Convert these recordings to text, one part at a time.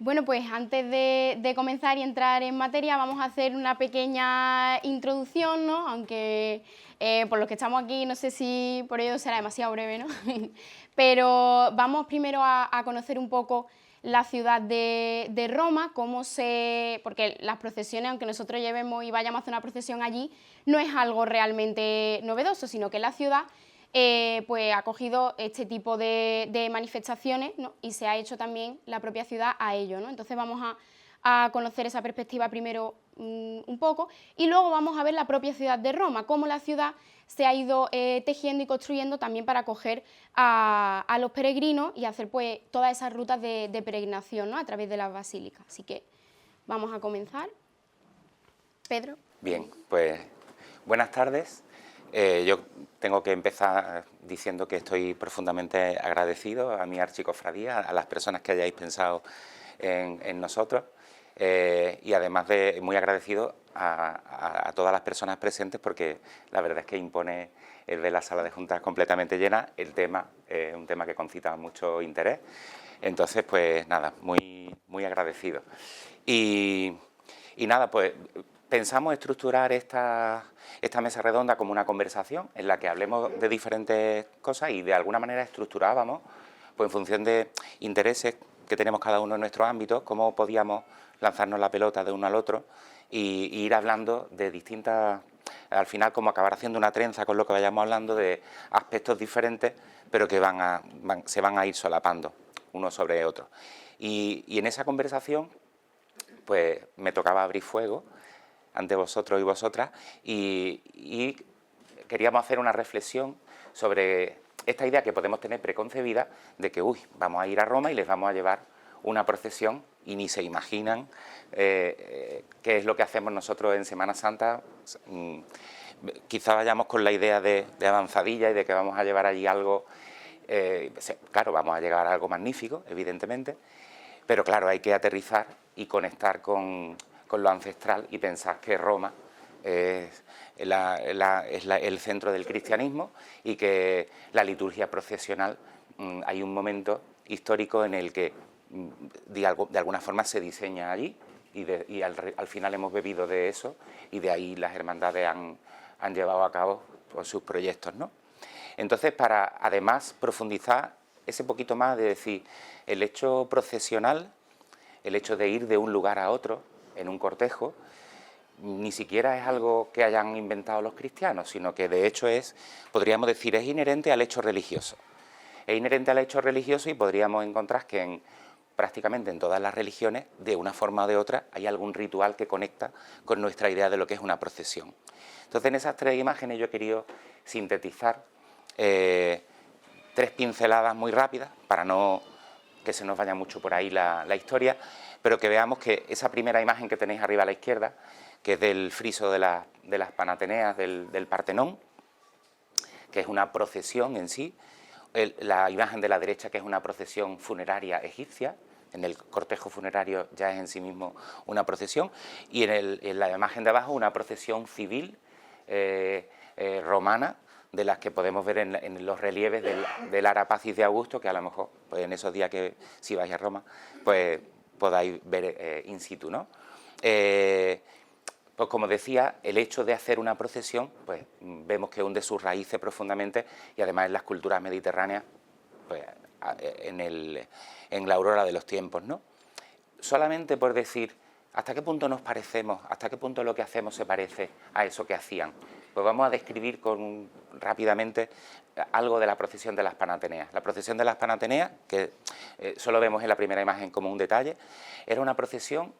Bueno, pues antes de comenzar y entrar en materia, vamos a hacer una pequeña introducción, ¿no? Aunque por los que estamos aquí, no sé si por ello será demasiado breve, ¿no? Pero vamos primero a conocer un poco la ciudad de Roma, porque las procesiones, aunque nosotros llevemos y vayamos a hacer una procesión allí, no es algo realmente novedoso, sino que la ciudad pues ha cogido este tipo de manifestaciones, ¿no? Y se ha hecho también la propia ciudad a ello, ¿no? Entonces vamos a conocer esa perspectiva primero un poco y luego vamos a ver la propia ciudad de Roma, cómo la ciudad se ha ido tejiendo y construyendo también para acoger a los peregrinos y hacer pues todas esas rutas de peregrinación, ¿no? A través de las basílicas. Así que vamos a comenzar. Pedro. Bien, pues buenas tardes. Yo tengo que empezar diciendo que estoy profundamente agradecido a mi archicofradía, a las personas que hayáis pensado en nosotros y además de muy agradecido a todas las personas presentes porque la verdad es que impone el ver la sala de juntas completamente llena, el tema es un tema que concita mucho interés, entonces pues nada, muy agradecido. Y nada, pues pensamos estructurar esta mesa redonda como una conversación en la que hablemos de diferentes cosas y de alguna manera estructurábamos, pues en función de intereses que tenemos cada uno en nuestros ámbitos, cómo podíamos lanzarnos la pelota de uno al otro y ir hablando de distintas, al final como acabar haciendo una trenza con lo que vayamos hablando de aspectos diferentes, pero que se van a ir solapando uno sobre otro. Y en esa conversación pues me tocaba abrir fuego ante vosotros y vosotras y queríamos hacer una reflexión sobre esta idea que podemos tener preconcebida de que, vamos a ir a Roma y les vamos a llevar una procesión y ni se imaginan qué es lo que hacemos nosotros en Semana Santa. Quizá vayamos con la idea de avanzadilla y de que vamos a llevar allí algo, claro, vamos a llegar a algo magnífico, evidentemente, pero claro, hay que aterrizar y conectar con lo ancestral y pensar que Roma es el centro del cristianismo y que la liturgia procesional, hay un momento histórico en el que de alguna forma se diseña allí y al final hemos bebido de eso y de ahí las hermandades han llevado a cabo pues, sus proyectos, ¿no? Entonces, para además profundizar ese poquito más de decir, el hecho procesional, el hecho de ir de un lugar a otro en un cortejo, ni siquiera es algo que hayan inventado los cristianos, sino que de hecho podríamos decir, es inherente al hecho religioso. Es inherente al hecho religioso y podríamos encontrar que prácticamente en todas las religiones, de una forma o de otra, hay algún ritual que conecta con nuestra idea de lo que es una procesión. Entonces, en esas tres imágenes yo he querido sintetizar tres pinceladas muy rápidas, para no que se nos vaya mucho por ahí la historia, pero que veamos que esa primera imagen que tenéis arriba a la izquierda, que es del friso de las Panateneas del Partenón, que es una procesión en sí, la imagen de la derecha, que es una procesión funeraria egipcia, en el cortejo funerario ya es en sí mismo una procesión, y en la imagen de abajo una procesión civil romana, de las que podemos ver en los relieves del Ara Pacis de Augusto, que a lo mejor pues en esos días que si vais a Roma, pues podáis ver in situ, ¿no? Pues como decía, el hecho de hacer una procesión, pues vemos que hunde sus raíces profundamente y además en las culturas mediterráneas, pues en la aurora de los tiempos, ¿no? Solamente por decir, ¿hasta qué punto nos parecemos? ¿Hasta qué punto lo que hacemos se parece a eso que hacían? Pues vamos a describir rápidamente algo de la procesión de las Panateneas. La procesión de las Panateneas, que solo vemos en la primera imagen como un detalle, era una procesión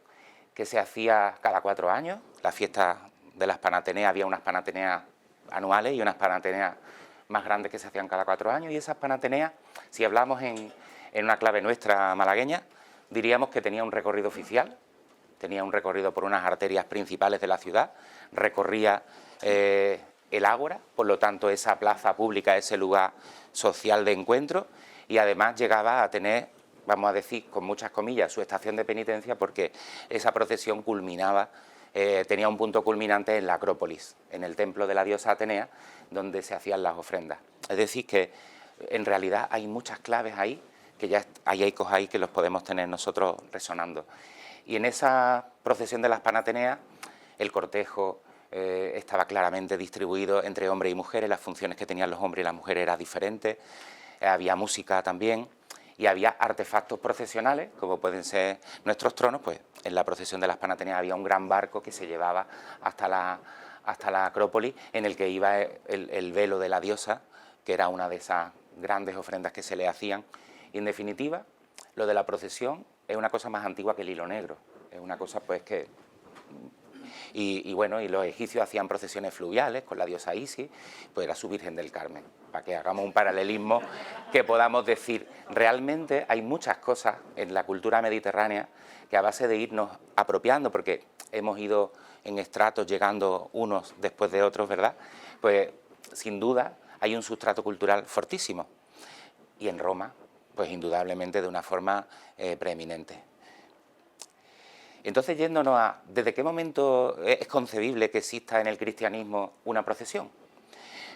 que se hacía cada 4 años. La fiesta de las Panateneas, había unas Panateneas anuales y unas Panateneas más grandes que se hacían cada 4 años, y esas Panateneas, si hablamos en una clave nuestra malagueña, diríamos que tenía un recorrido oficial, tenía un recorrido por unas arterias principales de la ciudad, recorría el Ágora, por lo tanto esa plaza pública, ese lugar social de encuentro, y además llegaba a tener, vamos a decir con muchas comillas, su estación de penitencia, porque esa procesión culminaba, tenía un punto culminante en la Acrópolis, en el templo de la diosa Atenea, donde se hacían las ofrendas. Es decir que en realidad hay muchas claves ahí que ya hay ecos ahí que los podemos tener nosotros resonando. Y en esa procesión de las Panateneas, el cortejo estaba claramente distribuido entre hombres y mujeres, las funciones que tenían los hombres y las mujeres eran diferentes, había música también, y había artefactos procesionales, como pueden ser nuestros tronos. Pues en la procesión de las Panateneas había un gran barco que se llevaba hasta la Acrópolis, en el que iba el velo de la diosa, que era una de esas grandes ofrendas que se le hacían. Y en definitiva, lo de la procesión es una cosa más antigua que el hilo negro, es una cosa pues que... Y bueno, y los egipcios hacían procesiones fluviales con la diosa Isis, pues era su Virgen del Carmen, para que hagamos un paralelismo que podamos decir, realmente hay muchas cosas en la cultura mediterránea que a base de irnos apropiando, porque hemos ido en estratos llegando unos después de otros, ¿verdad? Pues sin duda hay un sustrato cultural fortísimo, y en Roma, pues indudablemente de una forma preeminente. Entonces, yéndonos a ¿desde qué momento es concebible que exista en el cristianismo una procesión?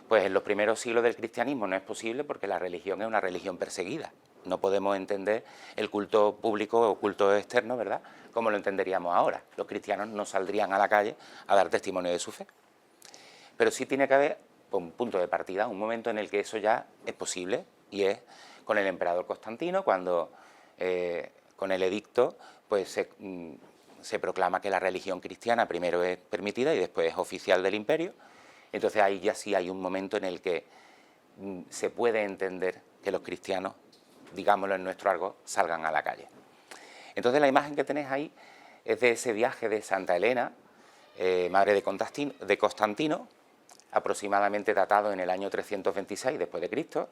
Pues en los primeros siglos del cristianismo no es posible, porque la religión es una religión perseguida. No podemos entender el culto público o culto externo, ¿verdad?, como lo entenderíamos ahora. Los cristianos no saldrían a la calle a dar testimonio de su fe. Pero sí tiene que haber pues, un punto de partida, un momento en el que eso ya es posible, y es con el emperador Constantino, cuando con el edicto pues se proclama que la religión cristiana primero es permitida y después es oficial del imperio. Entonces ahí ya sí hay un momento en el que se puede entender que los cristianos, digámoslo en nuestro argot, salgan a la calle. Entonces la imagen que tenéis ahí es de ese viaje de Santa Elena, madre de Constantino, aproximadamente datado en el año 326 después de Cristo,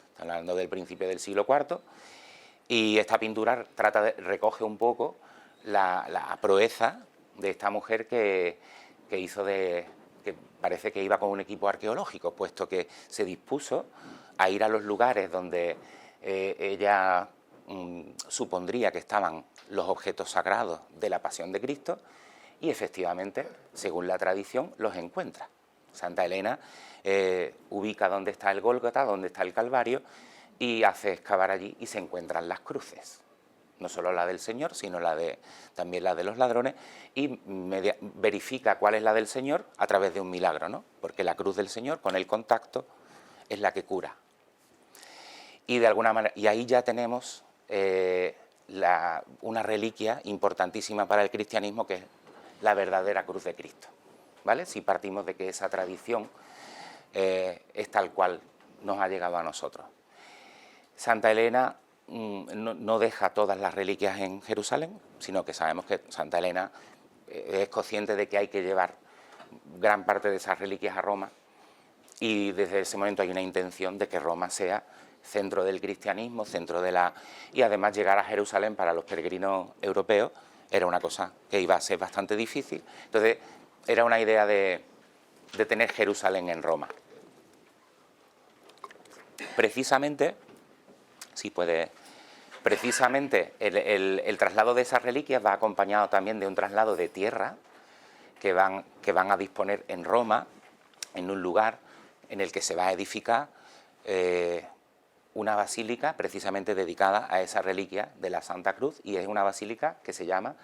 estamos hablando del principio del siglo IV, y esta pintura recoge un poco la proeza de esta mujer que hizo que parece que iba con un equipo arqueológico, puesto que se dispuso a ir a los lugares donde ella supondría que estaban los objetos sagrados de la pasión de Cristo, y efectivamente, según la tradición, los encuentra. Santa Elena ubica dónde está el Gólgota, dónde está el Calvario, y hace excavar allí y se encuentran las cruces. No solo la del Señor, sino también la de los ladrones, y verifica cuál es la del Señor a través de un milagro, ¿no? Porque la cruz del Señor, con el contacto, es la que cura. Y de alguna manera, y ahí ya tenemos una reliquia importantísima para el cristianismo, que es la verdadera cruz de Cristo, ¿vale? Si partimos de que esa tradición es tal cual nos ha llegado a nosotros. Santa Elena no deja todas las reliquias en Jerusalén, sino que sabemos que Santa Elena es consciente de que hay que llevar gran parte de esas reliquias a Roma, y desde ese momento hay una intención de que Roma sea centro del cristianismo, y además llegar a Jerusalén para los peregrinos europeos era una cosa que iba a ser bastante difícil. Entonces era una idea de tener Jerusalén en Roma. Precisamente el traslado de esas reliquias va acompañado también de un traslado de tierra que van a disponer en Roma, en un lugar en el que se va a edificar una basílica precisamente dedicada a esa reliquia de la Santa Cruz, y es una basílica que se llama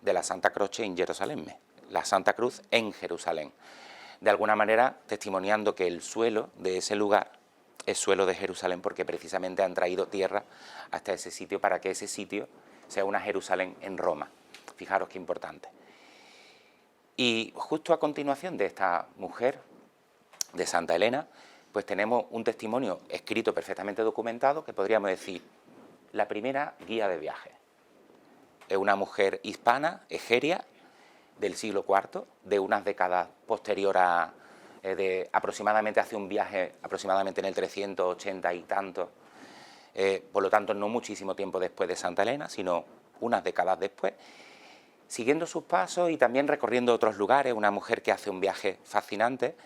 de la Santa Croce in Gerusalemme, la Santa Cruz en Jerusalén, de alguna manera testimoniando que el suelo de ese lugar es suelo de Jerusalén, porque precisamente han traído tierra hasta ese sitio para que ese sitio sea una Jerusalén en Roma. Fijaros qué importante. Y justo a continuación de esta mujer, de Santa Elena, pues tenemos un testimonio escrito perfectamente documentado, que podríamos decir la primera guía de viaje. Es una mujer hispana, egeria, del siglo IV, de unas décadas posterior a aproximadamente hace un viaje aproximadamente en el 380 y tanto, por lo tanto no muchísimo tiempo después de Santa Elena, sino unas décadas después, siguiendo sus pasos y también recorriendo otros lugares. Una mujer que hace un viaje fascinante.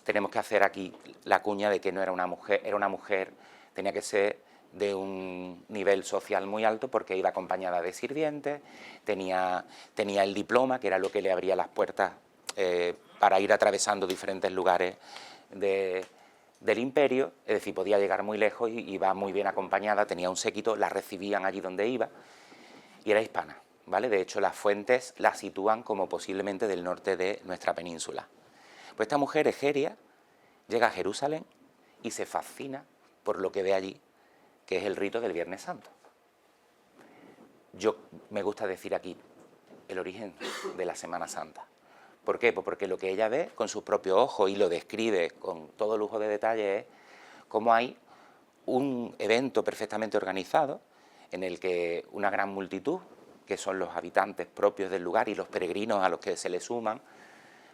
Tenemos que hacer aquí la cuña de que no era una mujer, era una mujer, tenía que ser de un nivel social muy alto, porque iba acompañada de sirvientes, tenía el diploma, que era lo que le abría las puertas para ir atravesando diferentes lugares del imperio, es decir, podía llegar muy lejos y iba muy bien acompañada, tenía un séquito, la recibían allí donde iba y era hispana, ¿vale? De hecho, las fuentes la sitúan como posiblemente del norte de nuestra península. Pues esta mujer, Egeria, llega a Jerusalén y se fascina por lo que ve allí, que es el rito del Viernes Santo. Yo me gusta decir aquí el origen de la Semana Santa. ¿Por qué? Pues porque lo que ella ve con sus propios ojos y lo describe con todo lujo de detalle es cómo hay un evento perfectamente organizado en el que una gran multitud, que son los habitantes propios del lugar y los peregrinos a los que se le suman,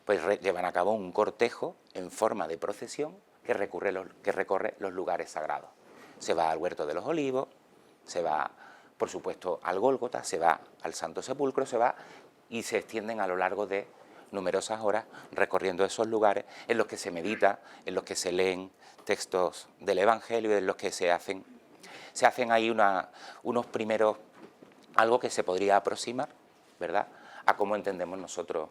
pues llevan a cabo un cortejo en forma de procesión que recorre los lugares sagrados. Se va al Huerto de los Olivos, se va, por supuesto, al Gólgota, se va al Santo Sepulcro, se va y se extienden a lo largo de numerosas horas recorriendo esos lugares en los que se medita, en los que se leen textos del Evangelio, en los que se hacen ahí unos primeros, algo que se podría aproximar, ¿verdad?, a cómo entendemos nosotros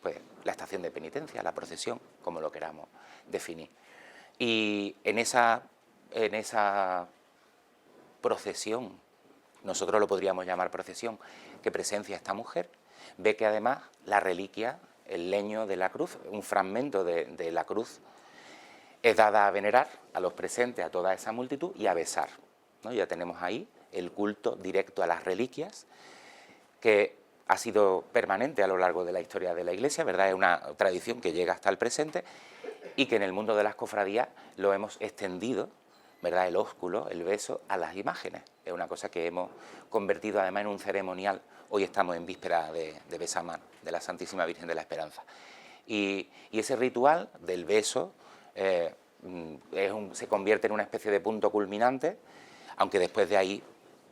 pues la estación de penitencia, la procesión, como lo queramos definir. Y en esa procesión, nosotros lo podríamos llamar procesión, que presencia esta mujer, ve que además la reliquia, el leño de la cruz, un fragmento de la cruz, es dada a venerar a los presentes, a toda esa multitud y a besar, ¿no? Ya tenemos ahí el culto directo a las reliquias, que ha sido permanente a lo largo de la historia de la Iglesia, ¿verdad? Es una tradición que llega hasta el presente y que en el mundo de las cofradías lo hemos extendido, ¿verdad?, el ósculo, el beso, a las imágenes. Es una cosa que hemos convertido además en un ceremonial. Hoy estamos en víspera de besamano, de la Santísima Virgen de la Esperanza. Y ese ritual del beso se convierte en una especie de punto culminante, aunque después de ahí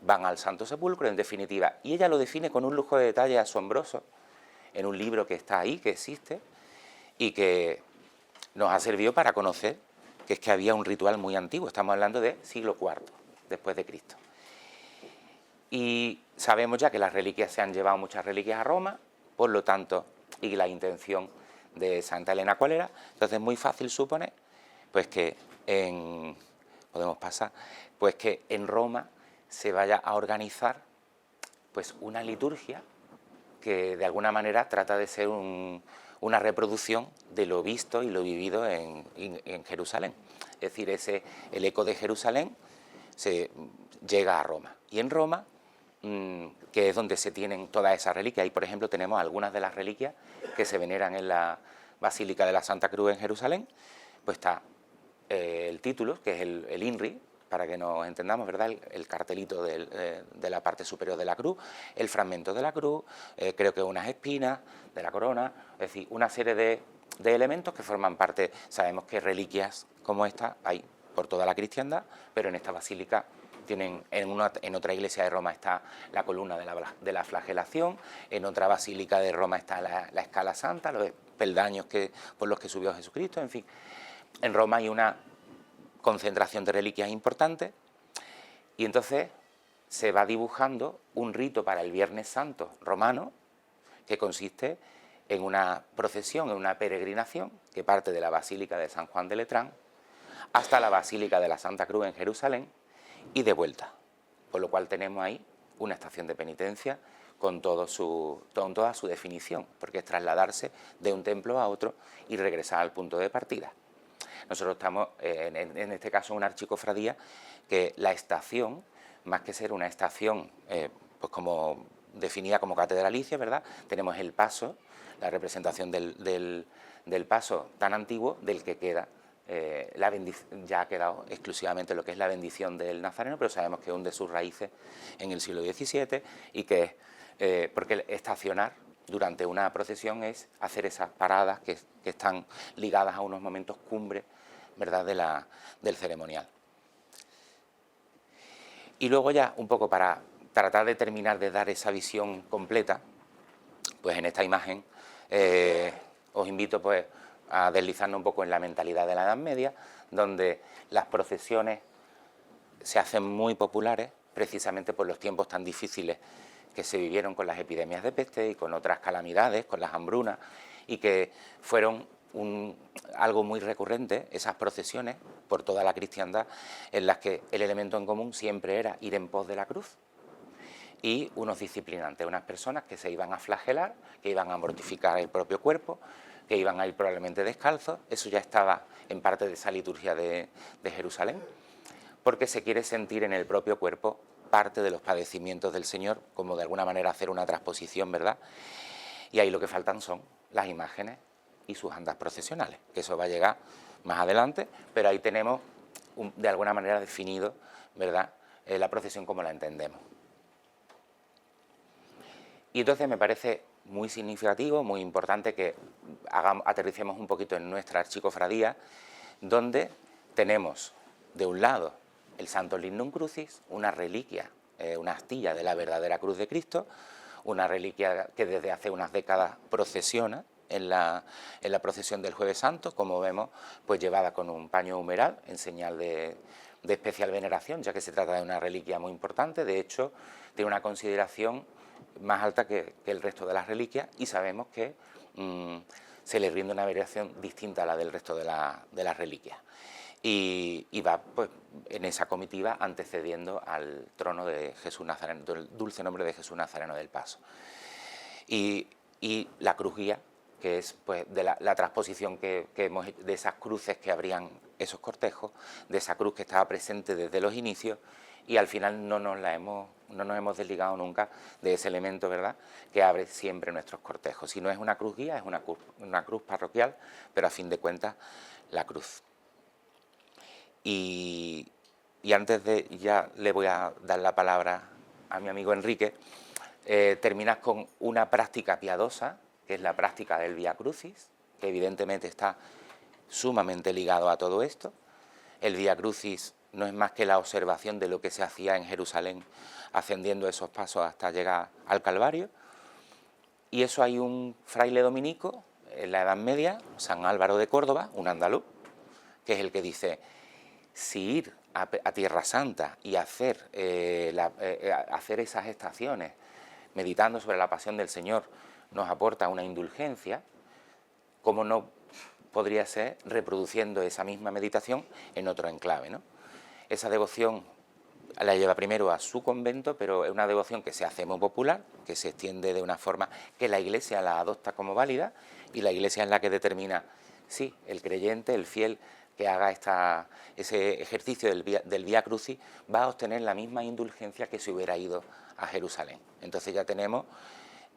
van al Santo Sepulcro, en definitiva. Y ella lo define con un lujo de detalle asombroso, en un libro que está ahí, que existe, y que nos ha servido para conocer que es que había un ritual muy antiguo. Estamos hablando de siglo IV después de Cristo. Y sabemos ya que las reliquias, se han llevado muchas reliquias a Roma, por lo tanto, y la intención de Santa Elena cuál era, entonces es muy fácil suponer pues que en Roma se vaya a organizar pues una liturgia que de alguna manera trata de ser una reproducción de lo visto y lo vivido en Jerusalén. Es decir, el eco de Jerusalén se llega a Roma. Y en Roma, que es donde se tienen todas esas reliquias, y por ejemplo tenemos algunas de las reliquias que se veneran en la Basílica de la Santa Cruz en Jerusalén, pues está el título, que es el INRI, para que nos entendamos, ¿verdad?, el cartelito de la parte superior de la cruz, el fragmento de la cruz, creo que unas espinas de la corona, es decir, una serie de elementos que forman parte. Sabemos que reliquias como esta hay por toda la cristiandad, pero en esta basílica tienen, en otra iglesia de Roma está la columna de la flagelación, en otra basílica de Roma está la escala santa, los peldaños por los que subió Jesucristo, en fin. En Roma hay una concentración de reliquias importantes y entonces se va dibujando un rito para el Viernes Santo romano que consiste en una procesión, en una peregrinación que parte de la Basílica de San Juan de Letrán hasta la Basílica de la Santa Cruz en Jerusalén y de vuelta, por lo cual tenemos ahí una estación de penitencia con toda su definición, porque es trasladarse de un templo a otro y regresar al punto de partida. Nosotros estamos, en este caso, en una archicofradía que la estación, más que ser una estación pues como definida como catedralicia, ¿verdad?, tenemos el paso, la representación del paso tan antiguo del que queda, ya ha quedado exclusivamente lo que es la bendición del Nazareno, pero sabemos que hunde sus raíces en el siglo XVII y que porque estacionar durante una procesión es hacer esas paradas que están ligadas a unos momentos cumbre, ¿verdad?, del ceremonial. Y luego ya, un poco para tratar de terminar de dar esa visión completa, pues en esta imagen os invito pues a deslizarnos un poco en la mentalidad de la Edad Media, donde las procesiones se hacen muy populares precisamente por los tiempos tan difíciles que se vivieron con las epidemias de peste y con otras calamidades, con las hambrunas, y que fueron algo muy recurrente, esas procesiones por toda la cristiandad, en las que el elemento en común siempre era ir en pos de la cruz, y unos disciplinantes, unas personas que se iban a flagelar, que iban a mortificar el propio cuerpo, que iban a ir probablemente descalzos. Eso ya estaba en parte de esa liturgia de Jerusalén, porque se quiere sentir en el propio cuerpo parte de los padecimientos del Señor, como de alguna manera hacer una transposición, ¿verdad? Y ahí lo que faltan son las imágenes y sus andas procesionales, que eso va a llegar más adelante, pero ahí tenemos de alguna manera definido, ¿verdad?, la procesión como la entendemos. Y entonces me parece muy significativo, muy importante que aterricemos un poquito en nuestra archicofradía, donde tenemos de un lado el Santo Lignum Crucis, una reliquia, una astilla de la verdadera cruz de Cristo, una reliquia que desde hace unas décadas procesiona en la procesión del Jueves Santo, como vemos, pues llevada con un paño humeral en señal de especial veneración, ya que se trata de una reliquia muy importante. De hecho, tiene una consideración más alta que el resto de las reliquias, y sabemos que se le rinde una veneración distinta a la del resto de las reliquias. Y va, pues, en esa comitiva antecediendo al trono de Jesús Nazareno, del dulce nombre de Jesús Nazareno del Paso. Y la cruz guía, que es, pues, de la transposición que hemos, de esas cruces que abrían esos cortejos, de esa cruz que estaba presente desde los inicios, y al final no nos hemos desligado nunca de ese elemento, ¿verdad?, que abre siempre nuestros cortejos. Si no es una cruz guía, es una cruz parroquial, pero a fin de cuentas la cruz. Y antes de, ya le voy a dar la palabra a mi amigo Enrique, terminas con una práctica piadosa, que es la práctica del Vía Crucis, que evidentemente está sumamente ligado a todo esto. El Vía Crucis no es más que la observación de lo que se hacía en Jerusalén, ascendiendo esos pasos hasta llegar al Calvario. Y eso hay un fraile dominico en la Edad Media, San Álvaro de Córdoba, un andaluz, que es el que dice: si ir a Tierra Santa y hacer esas estaciones meditando sobre la pasión del Señor nos aporta una indulgencia, ¿cómo no podría ser reproduciendo esa misma meditación en otro enclave, ¿no? Esa devoción la lleva primero a su convento, pero es una devoción que se hace muy popular, que se extiende de una forma que la Iglesia la adopta como válida, y la Iglesia es la que determina si el creyente, el fiel que haga ese ejercicio del Vía Crucis va a obtener la misma indulgencia que si hubiera ido a Jerusalén. Entonces ya tenemos,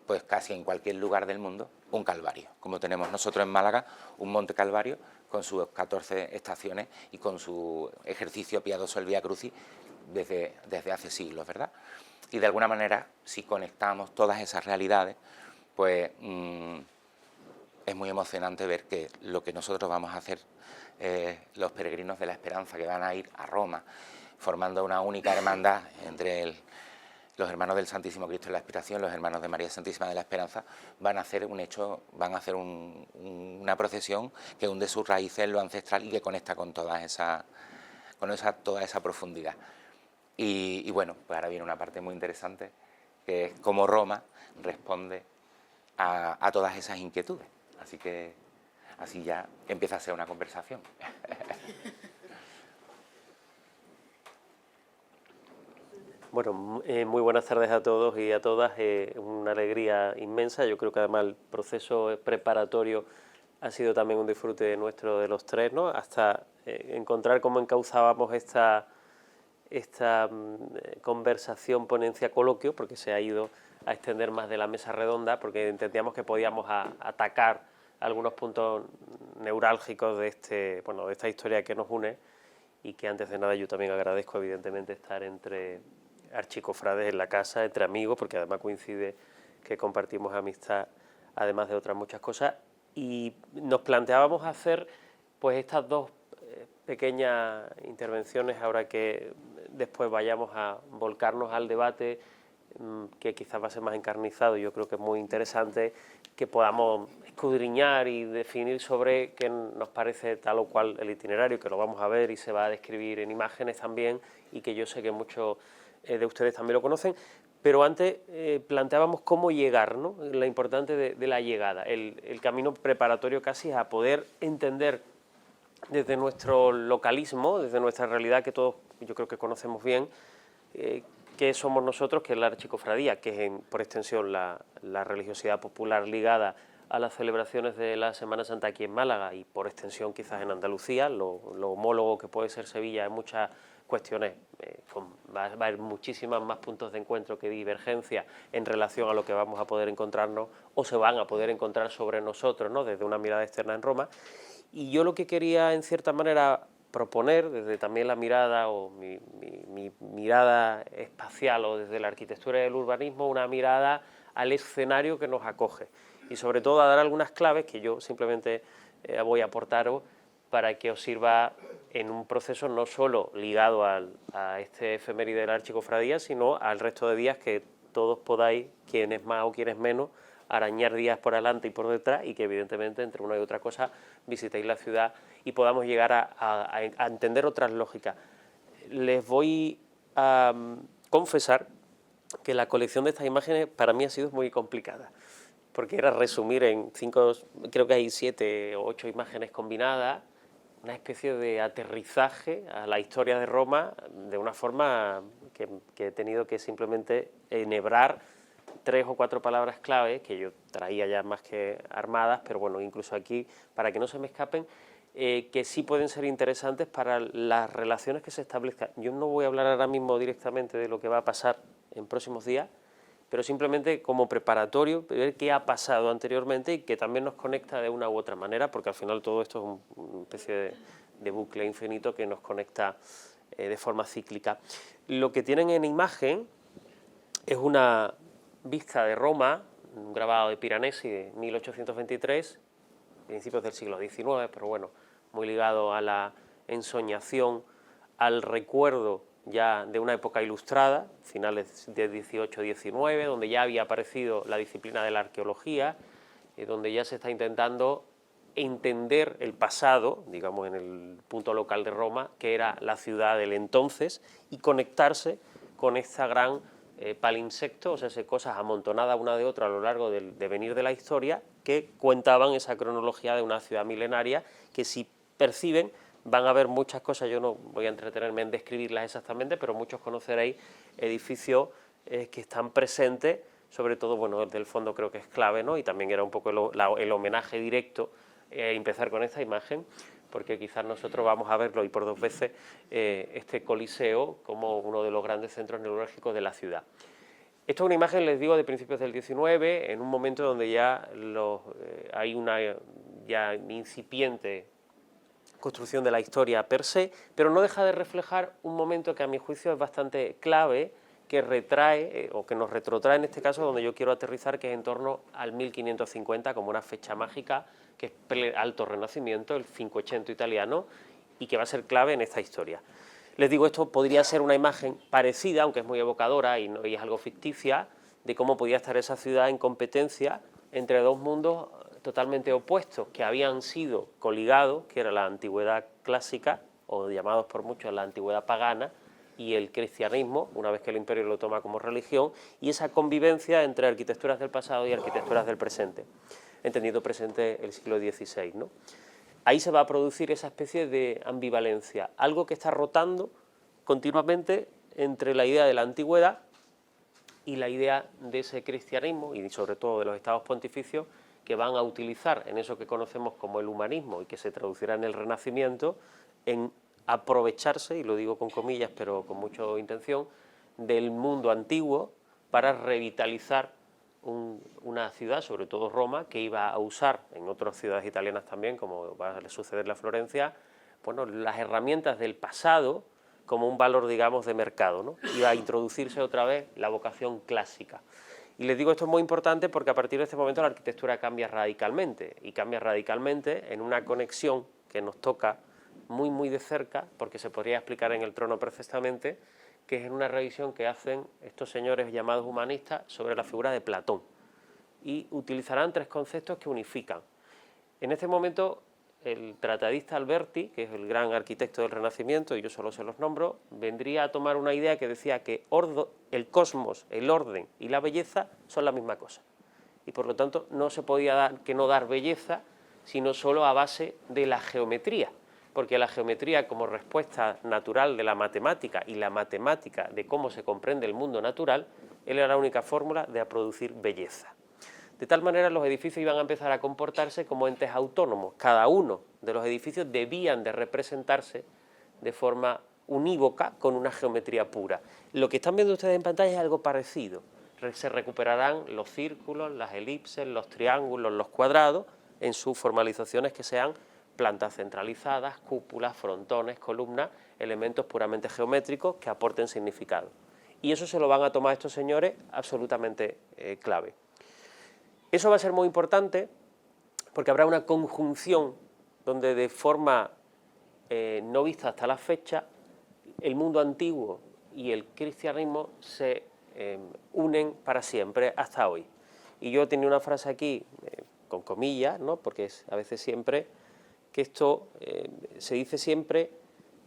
pues casi en cualquier lugar del mundo, un Calvario, como tenemos nosotros en Málaga, un Monte Calvario con sus 14 estaciones y con su ejercicio piadoso el Vía Crucis desde hace siglos, ¿verdad? Y de alguna manera, si conectamos todas esas realidades, pues es muy emocionante ver que lo que nosotros vamos a hacer, los peregrinos de la esperanza que van a ir a Roma, formando una única hermandad entre los hermanos del Santísimo Cristo de la Aspiración, los hermanos de María Santísima de la Esperanza, van a hacer una procesión que hunde sus raíces en lo ancestral y que conecta con toda esa profundidad. Y bueno, pues ahora viene una parte muy interesante, que es cómo Roma responde a todas esas inquietudes. Así que así ya empieza a ser una conversación. Bueno, muy buenas tardes a todos y a todas. Una alegría inmensa. Yo creo que además el proceso preparatorio ha sido también un disfrute nuestro de los tres, ¿no? Hasta encontrar cómo encauzábamos esta conversación, ponencia, coloquio, porque se ha ido a extender más de la mesa redonda, porque entendíamos que podíamos atacar algunos puntos neurálgicos de esta historia que nos une, y que antes de nada yo también agradezco evidentemente estar entre archicofrades en la casa, entre amigos, porque además coincide que compartimos amistad, además de otras muchas cosas, y nos planteábamos hacer pues estas dos pequeñas intervenciones, ahora que después vayamos a volcarnos al debate, que quizás va a ser más encarnizado. Yo creo que es muy interesante que podamos escudriñar y definir sobre qué nos parece tal o cual el itinerario, que lo vamos a ver y se va a describir en imágenes también, y que yo sé que muchos de ustedes también lo conocen, Pero antes planteábamos cómo llegar, ¿no? La importante de la llegada, el camino preparatorio casi a poder entender desde nuestro localismo, desde nuestra realidad que todos yo creo que conocemos bien, qué somos nosotros, que es la archicofradía, que es por extensión la religiosidad popular ligada a las celebraciones de la Semana Santa aquí en Málaga y por extensión quizás en Andalucía, lo homólogo que puede ser Sevilla en muchas cuestiones, va a haber muchísimas más puntos de encuentro que divergencia en relación a lo que vamos a poder encontrarnos o se van a poder encontrar sobre nosotros, ¿no? Desde una mirada externa en Roma. Y yo lo que quería en cierta manera proponer desde también la mirada o mi mirada espacial o desde la arquitectura y el urbanismo, una mirada al escenario que nos acoge y sobre todo a dar algunas claves que yo simplemente voy a aportaros para que os sirva en un proceso no solo ligado a este efeméride de la archicofradía, sino al resto de días que todos podáis, quienes más o quienes menos, arañar días por adelante y por detrás y que evidentemente entre una y otra cosa visitéis la ciudad y podamos llegar a entender otras lógicas. Les voy a confesar que la colección de estas imágenes para mí ha sido muy complicada, porque era resumir en 5, creo que hay 7 o 8 imágenes combinadas, una especie de aterrizaje a la historia de Roma de una forma que he tenido que simplemente enhebrar 3 o 4 palabras clave que yo traía ya más que armadas, pero bueno, incluso aquí, para que no se me escapen, que sí pueden ser interesantes para las relaciones que se establezcan. Yo no voy a hablar ahora mismo directamente de lo que va a pasar en próximos días, pero simplemente como preparatorio, ver qué ha pasado anteriormente y que también nos conecta de una u otra manera, porque al final todo esto es una especie de bucle infinito que nos conecta de forma cíclica. Lo que tienen en imagen es una vista de Roma, un grabado de Piranesi de 1823, principios del siglo XIX, pero bueno, muy ligado a la ensoñación, al recuerdo ya de una época ilustrada, finales del 18-19, donde ya había aparecido la disciplina de la arqueología, donde ya se está intentando entender el pasado, digamos en el punto local de Roma, que era la ciudad del entonces, y conectarse con esta gran palinsecto, o sea, cosas amontonadas una de otra a lo largo del devenir de la historia, que cuentaban esa cronología de una ciudad milenaria, que si perciben van a ver muchas cosas, yo no voy a entretenerme en describirlas exactamente, pero muchos conoceréis edificios que están presentes, sobre todo, bueno, el del fondo creo que es clave, ¿no? Y también era un poco el homenaje directo, empezar con esta imagen, porque quizás nosotros vamos a verlo y por 2 veces este Coliseo como uno de los grandes centros neurálgicos de la ciudad. Esto es una imagen, les digo, de principios del 19, en un momento donde ya hay una ya incipiente construcción de la historia per se, pero no deja de reflejar un momento que a mi juicio es bastante clave, que retrae o que nos retrotrae en este caso donde yo quiero aterrizar, que es en torno al 1550 como una fecha mágica, que es alto renacimiento, el Cinquecento italiano, y que va a ser clave en esta historia. Les digo, esto podría ser una imagen parecida, aunque es muy evocadora y es algo ficticia, de cómo podía estar esa ciudad en competencia entre 2 mundos totalmente opuestos, que habían sido coligados, que era la antigüedad clásica, o llamados por muchos la antigüedad pagana, y el cristianismo, una vez que el imperio lo toma como religión, y esa convivencia entre arquitecturas del pasado y arquitecturas del presente, entendiendo presente el siglo XVI, ¿no? Ahí se va a producir esa especie de ambivalencia, algo que está rotando continuamente entre la idea de la antigüedad y la idea de ese cristianismo, y sobre todo de los estados pontificios, que van a utilizar en eso que conocemos como el humanismo y que se traducirá en el Renacimiento, en aprovecharse, y lo digo con comillas pero con mucha intención, del mundo antiguo para revitalizar una ciudad, sobre todo Roma, que iba a usar en otras ciudades italianas también, como va a suceder en la Florencia, bueno, las herramientas del pasado como un valor, digamos, de mercado, ¿no? Iba a introducirse otra vez la vocación clásica. Y les digo, esto es muy importante porque a partir de este momento la arquitectura cambia radicalmente, y cambia radicalmente en una conexión que nos toca muy de cerca, porque se podría explicar en el trono perfectamente, que es en una revisión que hacen estos señores llamados humanistas sobre la figura de Platón, y utilizarán 3 conceptos que unifican. En este momento el tratadista Alberti, que es el gran arquitecto del Renacimiento, y yo solo se los nombro, vendría a tomar una idea que decía que el cosmos, el orden y la belleza son la misma cosa. Y por lo tanto no se podía no dar belleza, sino solo a base de la geometría, porque la geometría como respuesta natural de la matemática y la matemática de cómo se comprende el mundo natural, era la única fórmula de producir belleza. De tal manera los edificios iban a empezar a comportarse como entes autónomos. Cada uno de los edificios debían de representarse de forma unívoca con una geometría pura. Lo que están viendo ustedes en pantalla es algo parecido. Se recuperarán los círculos, las elipses, los triángulos, los cuadrados en sus formalizaciones que sean plantas centralizadas, cúpulas, frontones, columnas, elementos puramente geométricos que aporten significado. Y eso se lo van a tomar estos señores absolutamente clave. Eso va a ser muy importante porque habrá una conjunción donde de forma no vista hasta la fecha el mundo antiguo y el cristianismo se unen para siempre hasta hoy. Y yo tenía una frase aquí con comillas, ¿no? Porque es a veces siempre que esto se dice siempre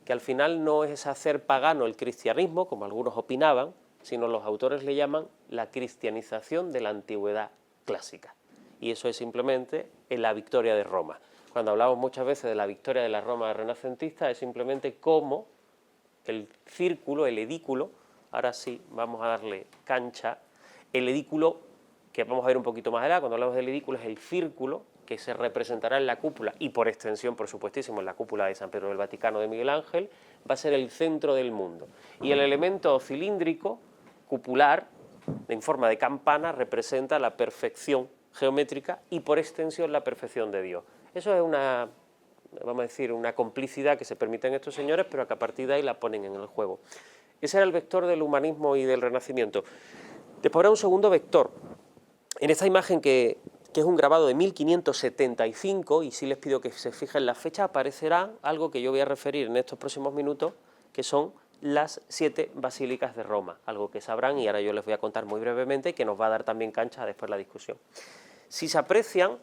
que al final no es hacer pagano el cristianismo, como algunos opinaban, sino los autores le llaman la cristianización de la antigüedad clásica. Y eso es simplemente en la victoria de Roma. Cuando hablamos muchas veces de la victoria de la Roma renacentista, es simplemente cómo el círculo, el edículo, ahora sí vamos a darle cancha, el edículo, que vamos a ver un poquito más allá, cuando hablamos del edículo, es el círculo que se representará en la cúpula y por extensión, por supuestísimo, en la cúpula de San Pedro del Vaticano de Miguel Ángel, va a ser el centro del mundo. Y el elemento cilíndrico, cupular, en forma de campana, representa la perfección geométrica y por extensión la perfección de Dios. Eso es una, vamos a decir, una complicidad que se permiten estos señores, pero que a partir de ahí la ponen en el juego. Ese era el vector del humanismo y del Renacimiento. Después habrá un segundo vector. En esta imagen que es un grabado de 1575, y sí les pido que se fijen la fecha, aparecerá algo que yo voy a referir en estos próximos minutos, que son las 7 basílicas de Roma, algo que sabrán y ahora yo les voy a contar muy brevemente y que nos va a dar también cancha después la discusión. Si se aprecian,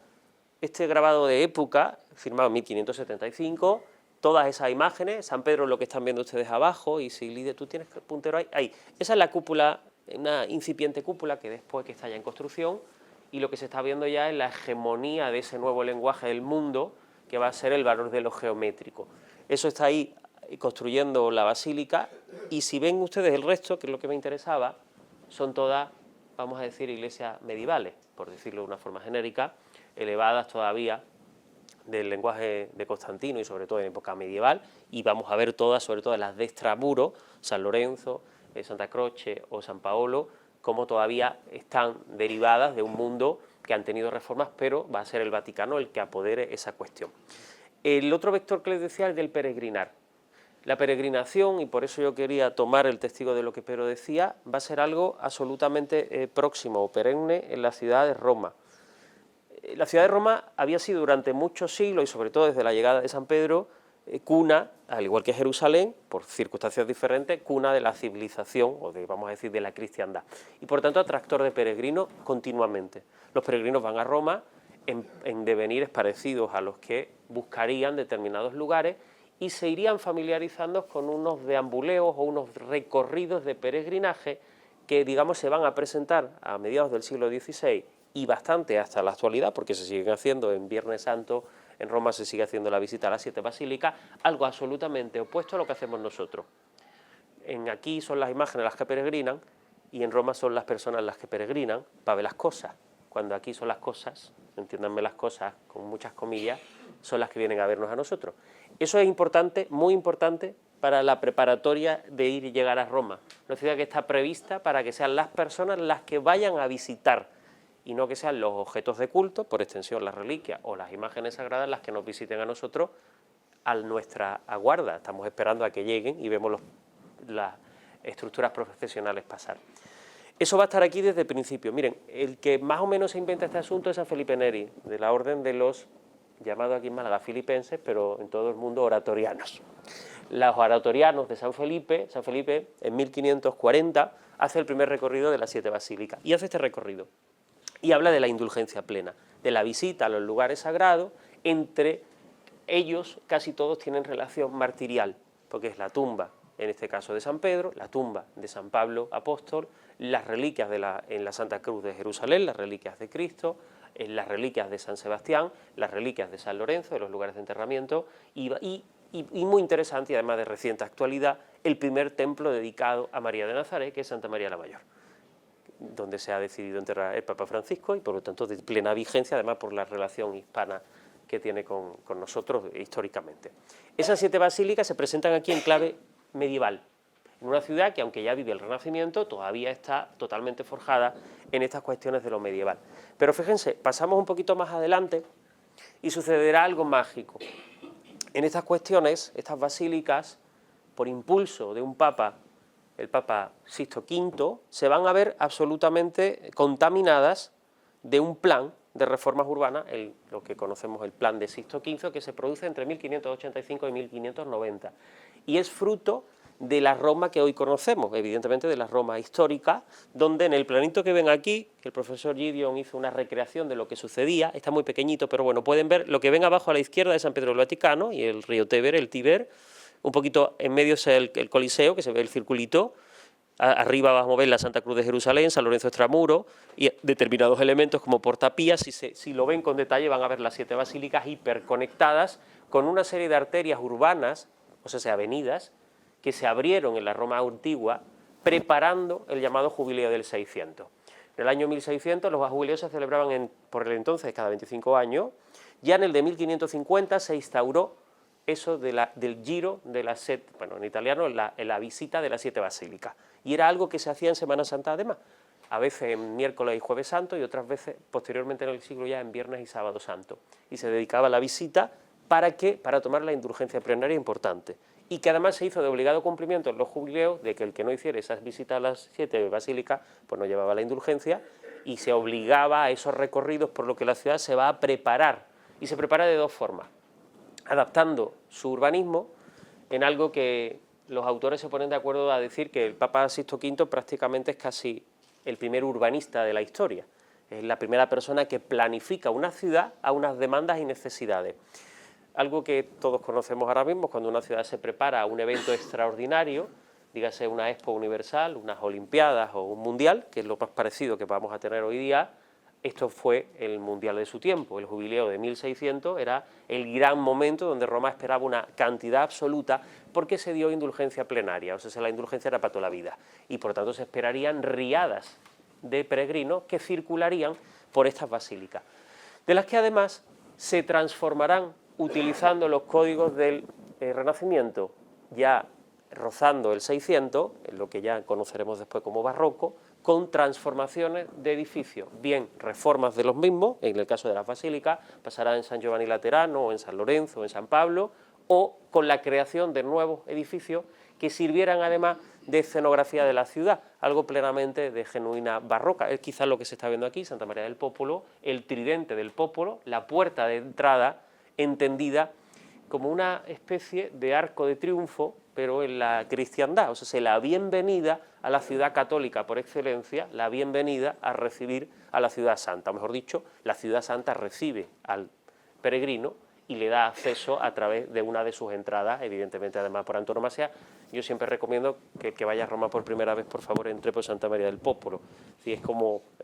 este grabado de época, firmado en 1575, todas esas imágenes, San Pedro lo que están viendo ustedes abajo, y si Lide, tú tienes puntero ahí, esa es la cúpula, una incipiente cúpula que después que está ya en construcción, y lo que se está viendo ya es la hegemonía de ese nuevo lenguaje del mundo, que va a ser el valor de lo geométrico. Eso está ahí construyendo la basílica, y si ven ustedes el resto, que es lo que me interesaba, son todas, vamos a decir, iglesias medievales, por decirlo de una forma genérica, elevadas todavía del lenguaje de Constantino y sobre todo en época medieval, y vamos a ver todas, sobre todo las de extramuro, San Lorenzo, Santa Croce o San Paolo, como todavía están derivadas de un mundo que han tenido reformas, pero va a ser el Vaticano el que apodere esa cuestión. El otro vector que les decía es el del peregrinar. La peregrinación, y por eso yo quería tomar el testigo de lo que Pedro decía, va a ser algo absolutamente próximo o perenne en la ciudad de Roma. La ciudad de Roma había sido durante muchos siglos, y sobre todo desde la llegada de San Pedro, cuna, al igual que Jerusalén, por circunstancias diferentes, cuna de la civilización, o de, vamos a decir, de la cristiandad. Y por tanto atractor de peregrinos continuamente. Los peregrinos van a Roma en devenires parecidos a los que buscarían determinados lugares, y se irían familiarizando con unos deambuleos o unos recorridos de peregrinaje que, digamos, se van a presentar a mediados del siglo XVI y bastante hasta la actualidad, porque se siguen haciendo en Viernes Santo, en Roma se sigue haciendo la visita a las 7 basílicas, algo absolutamente opuesto a lo que hacemos nosotros. Aquí son las imágenes las que peregrinan y en Roma son las personas las que peregrinan para ver las cosas, cuando aquí son las cosas, entiéndanme las cosas con muchas comillas, son las que vienen a vernos a nosotros. Eso es importante, muy importante, para la preparatoria de ir y llegar a Roma. Una ciudad que está prevista para que sean las personas las que vayan a visitar y no que sean los objetos de culto, por extensión las reliquias o las imágenes sagradas las que nos visiten a nosotros a nuestra aguarda. Estamos esperando a que lleguen y vemos las estructuras profesionales pasar. Eso va a estar aquí desde el principio. Miren, el que más o menos se inventa este asunto es San Felipe Neri, de la orden de los llamados aquí en Málaga filipenses, pero en todo el mundo oratorianos. Los oratorianos de San Felipe en 1540 hace el primer recorrido de las 7 basílicas y hace este recorrido y habla de la indulgencia plena, de la visita a los lugares sagrados entre ellos casi todos tienen relación martirial, porque es la tumba, en este caso de San Pedro, la tumba de San Pablo Apóstol, las reliquias en la Santa Cruz de Jerusalén, las reliquias de Cristo, las reliquias de San Sebastián, las reliquias de San Lorenzo, de los lugares de enterramiento, y muy interesante, y además de reciente actualidad, el primer templo dedicado a María de Nazaret, que es Santa María la Mayor, donde se ha decidido enterrar el Papa Francisco y por lo tanto de plena vigencia, además por la relación hispana que tiene con nosotros históricamente. Esas 7 basílicas se presentan aquí en clave medieval, en una ciudad que, aunque ya vive el Renacimiento, todavía está totalmente forjada en estas cuestiones de lo medieval. Pero fíjense, pasamos un poquito más adelante y sucederá algo mágico. En estas cuestiones, estas basílicas, por impulso de un papa, el Papa Sixto V, se van a ver absolutamente contaminadas de un plan de reformas urbanas, lo que conocemos el plan de Sixto V, que se produce entre 1585 y 1590, y es fruto de la Roma que hoy conocemos, evidentemente de la Roma histórica, donde en el planito que ven aquí, que el profesor Gideon hizo una recreación de lo que sucedía, está muy pequeñito, pero bueno, pueden ver lo que ven abajo a la izquierda de San Pedro del Vaticano y el río Tíber, el Tíber, un poquito en medio es el Coliseo, que se ve el circulito, arriba vamos a ver la Santa Cruz de Jerusalén, San Lorenzo Extramuro, y determinados elementos como portapías, si lo ven con detalle van a ver las 7 basílicas hiperconectadas con una serie de arterias urbanas, o sea, avenidas, que se abrieron en la Roma antigua, preparando el llamado Jubileo del 600. En el año 1600 los jubileos se celebraban por el entonces cada 25 años, ya en el de 1550 se instauró eso del giro de las 7, bueno, en italiano la visita de las 7 basílicas, y era algo que se hacía en Semana Santa además, a veces en miércoles y jueves santo y otras veces posteriormente en el siglo ya en viernes y sábado santo, y se dedicaba a la visita ¿para qué? Para tomar la indulgencia plenaria importante, y que además se hizo de obligado cumplimiento en los jubileos de que el que no hiciera esas visitas a las 7 basílicas pues no llevaba la indulgencia, y se obligaba a esos recorridos por lo que la ciudad se va a preparar, y se prepara de 2 formas, adaptando su urbanismo en algo que los autores se ponen de acuerdo a decir que el Papa Sixto V prácticamente es casi el primer urbanista de la historia, es la primera persona que planifica una ciudad a unas demandas y necesidades. Algo que todos conocemos ahora mismo, cuando una ciudad se prepara a un evento extraordinario, dígase una Expo Universal, unas Olimpiadas o un Mundial, que es lo más parecido que vamos a tener hoy día. Esto fue el Mundial de su tiempo, el Jubileo de 1600 era el gran momento donde Roma esperaba una cantidad absoluta porque se dio indulgencia plenaria, o sea, la indulgencia era para toda la vida, y por tanto se esperarían riadas de peregrinos que circularían por estas basílicas, de las que además se transformarán utilizando los códigos del Renacimiento, ya rozando el 600, en lo que ya conoceremos después como barroco, con transformaciones de edificios, bien reformas de los mismos, en el caso de las basílicas, pasará en San Giovanni Laterano, o en San Lorenzo, o en San Pablo, o con la creación de nuevos edificios que sirvieran además de escenografía de la ciudad, algo plenamente de genuina barroca. Es quizás lo que se está viendo aquí, Santa María del Popolo, el tridente del Popolo, la puerta de entrada entendida como una especie de arco de triunfo, pero en la cristiandad, o sea, la bienvenida a la ciudad católica por excelencia, la bienvenida a recibir a la ciudad santa, o mejor dicho, la ciudad santa recibe al peregrino y le da acceso a través de una de sus entradas, evidentemente además por antonomasia. Yo siempre recomiendo que el que vaya a Roma por primera vez, por favor, entre por Santa María del Popolo. Sí, es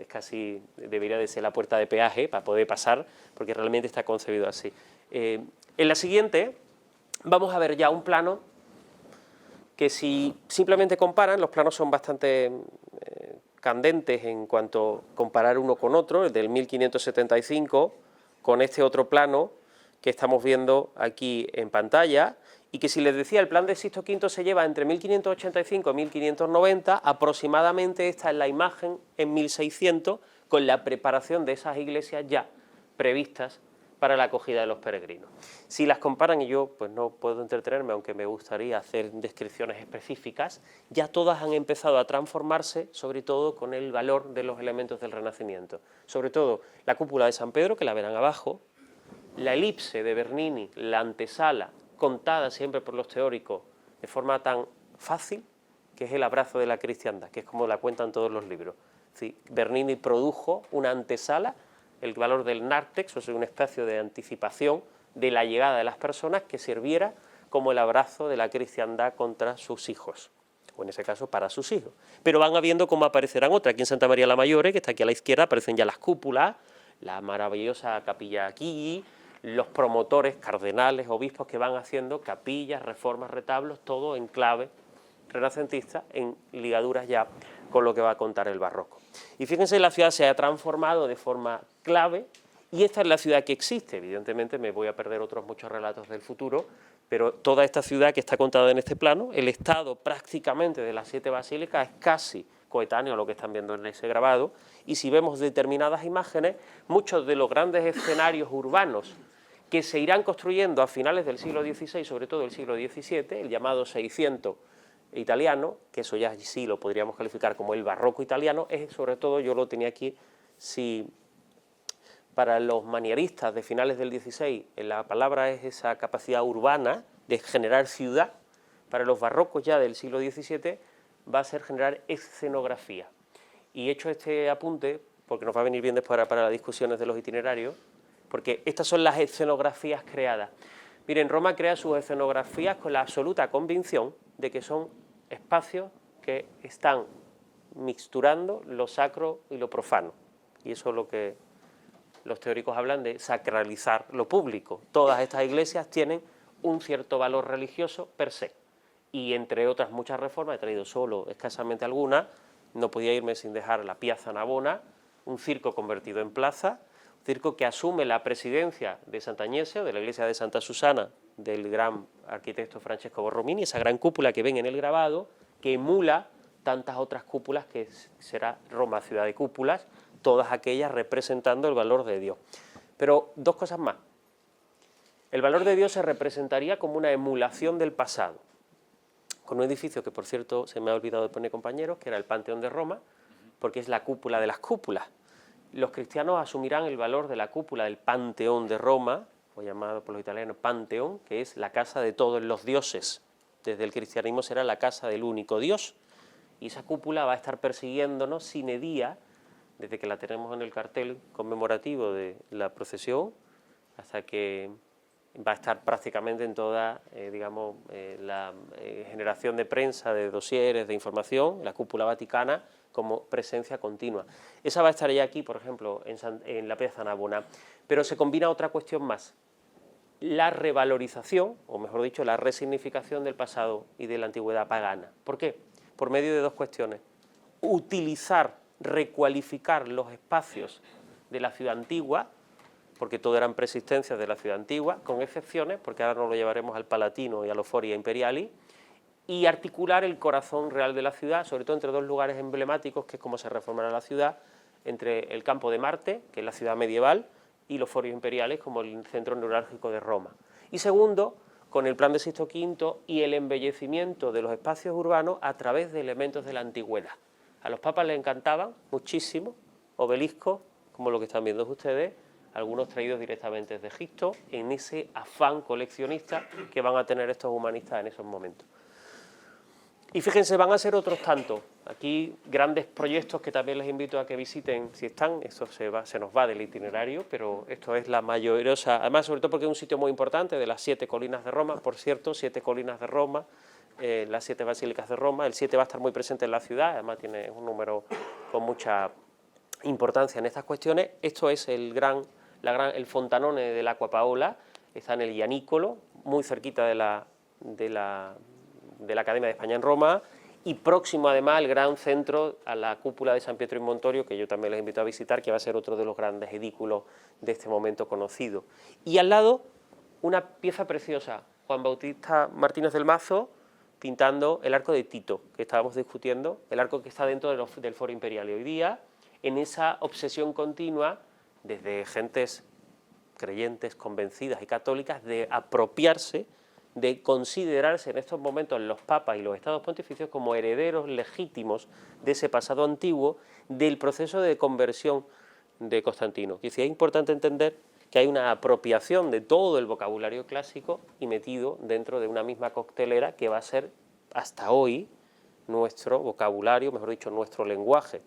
casi, debería de ser la puerta de peaje para poder pasar, porque realmente está concebido así. En la siguiente vamos a ver ya un plano que si simplemente comparan, los planos son bastante candentes en cuanto a comparar uno con otro, el del 1575 con este otro plano que estamos viendo aquí en pantalla, y que si les decía el plan de Sixto V se lleva entre 1585 y 1590, aproximadamente esta es la imagen en 1600 con la preparación de esas iglesias ya previstas para la acogida de los peregrinos. Si las comparan, y yo pues no puedo entretenerme, aunque me gustaría hacer descripciones específicas, ya todas han empezado a transformarse, sobre todo con el valor de los elementos del Renacimiento. Sobre todo la cúpula de San Pedro, que la verán abajo, la elipse de Bernini, la antesala, contada siempre por los teóricos de forma tan fácil, que es el abrazo de la cristiandad, que es como la cuentan todos los libros. ¿Sí? Bernini produjo una antesala, el valor del nártex, o sea, un espacio de anticipación de la llegada de las personas que sirviera como el abrazo de la cristiandad contra sus hijos, o en ese caso para sus hijos. Pero van habiendo cómo aparecerán otras. Aquí en Santa María la Mayor, que está aquí a la izquierda, aparecen ya las cúpulas, la maravillosa capilla aquí, los promotores, cardenales, obispos que van haciendo capillas, reformas, retablos, todo en clave renacentista, en ligaduras ya con lo que va a contar el barroco. Y fíjense, la ciudad se ha transformado de forma clave, y esta es la ciudad que existe. Evidentemente me voy a perder otros muchos relatos del futuro, pero toda esta ciudad que está contada en este plano, el estado prácticamente de las 7 basílicas es casi coetáneo a lo que están viendo en ese grabado, y si vemos determinadas imágenes, muchos de los grandes escenarios urbanos que se irán construyendo a finales del siglo XVI, sobre todo el siglo XVII, el llamado 600 italiano, que eso ya sí lo podríamos calificar como el barroco italiano, es sobre todo, yo lo tenía aquí, si para los manieristas de finales del XVI la palabra es esa capacidad urbana de generar ciudad, para los barrocos ya del siglo XVII va a ser generar escenografía. Y he hecho este apunte, porque nos va a venir bien después para las discusiones de los itinerarios, porque estas son las escenografías creadas. Miren, Roma crea sus escenografías con la absoluta convicción de que son espacios que están mixturando lo sacro y lo profano. Y eso es lo que los teóricos hablan de sacralizar lo público. Todas estas iglesias tienen un cierto valor religioso per se. Y entre otras muchas reformas, he traído solo escasamente algunas, no podía irme sin dejar la Piazza Navona, un circo convertido en plaza, un circo que asume la presidencia de Sant'Agnese, de la iglesia de Santa Susana, del gran arquitecto Francesco Borromini, esa gran cúpula que ven en el grabado, que emula tantas otras cúpulas que será Roma, ciudad de cúpulas, todas aquellas representando el valor de Dios. Pero dos cosas más. El valor de Dios se representaría como una emulación del pasado, con un edificio que, por cierto, se me ha olvidado de poner, compañeros, que era el Panteón de Roma, porque es la cúpula de las cúpulas. Los cristianos asumirán el valor de la cúpula del Panteón de Roma, o llamado por los italianos Panteón, que es la casa de todos los dioses. Desde el cristianismo será la casa del único Dios, y esa cúpula va a estar persiguiéndonos sine die, desde que la tenemos en el cartel conmemorativo de la procesión, hasta que va a estar prácticamente en toda, la generación de prensa, de dosieres, de información, la cúpula vaticana, como presencia continua. Esa va a estar ya aquí, por ejemplo, en la Piazza Navona. Pero se combina otra cuestión más, la revalorización, o mejor dicho, la resignificación del pasado y de la antigüedad pagana. ¿Por qué? Por medio de dos cuestiones. Utilizar, recualificar los espacios de la ciudad antigua, porque todo eran preexistencias de la ciudad antigua, con excepciones, porque ahora nos lo llevaremos al Palatino y a los Foria Imperiali, y articular el corazón real de la ciudad, sobre todo entre dos lugares emblemáticos, que es como se reformará la ciudad, entre el Campo de Marte, que es la ciudad medieval, y los Forios Imperiales, como el centro neurálgico de Roma. Y segundo, con el plan de Sixto V y el embellecimiento de los espacios urbanos a través de elementos de la antigüedad. A los papas les encantaban muchísimo obeliscos, como lo que están viendo ustedes, algunos traídos directamente desde Egipto, en ese afán coleccionista que van a tener estos humanistas en esos momentos. Y fíjense, van a ser otros tantos. Aquí grandes proyectos que también les invito a que visiten si están. Esto se nos va del itinerario, pero esto es la mayoría, además sobre todo porque es un sitio muy importante, de las 7 colinas de Roma, por cierto, 7 colinas de Roma, las 7 basílicas de Roma. El 7 va a estar muy presente en la ciudad, además tiene un número con mucha importancia en estas cuestiones. Esto es el fontanone dell'Acqua Paola, está en el Gianicolo, muy cerquita de la Academia de España en Roma, y próximo además al gran centro, a la cúpula de San Pietro in Montorio, que yo también les invito a visitar, que va a ser otro de los grandes edículos de este momento conocido. Y al lado, una pieza preciosa, Juan Bautista Martínez del Mazo, pintando el arco de Tito, que estábamos discutiendo, el arco que está dentro del Foro Imperial. Y hoy día, en esa obsesión continua, desde gentes creyentes, convencidas y católicas, de apropiarse, de considerarse en estos momentos los papas y los estados pontificios como herederos legítimos de ese pasado antiguo, del proceso de conversión de Constantino. Y sí es importante entender que hay una apropiación de todo el vocabulario clásico y metido dentro de una misma coctelera que va a ser hasta hoy nuestro vocabulario, mejor dicho, nuestro lenguaje.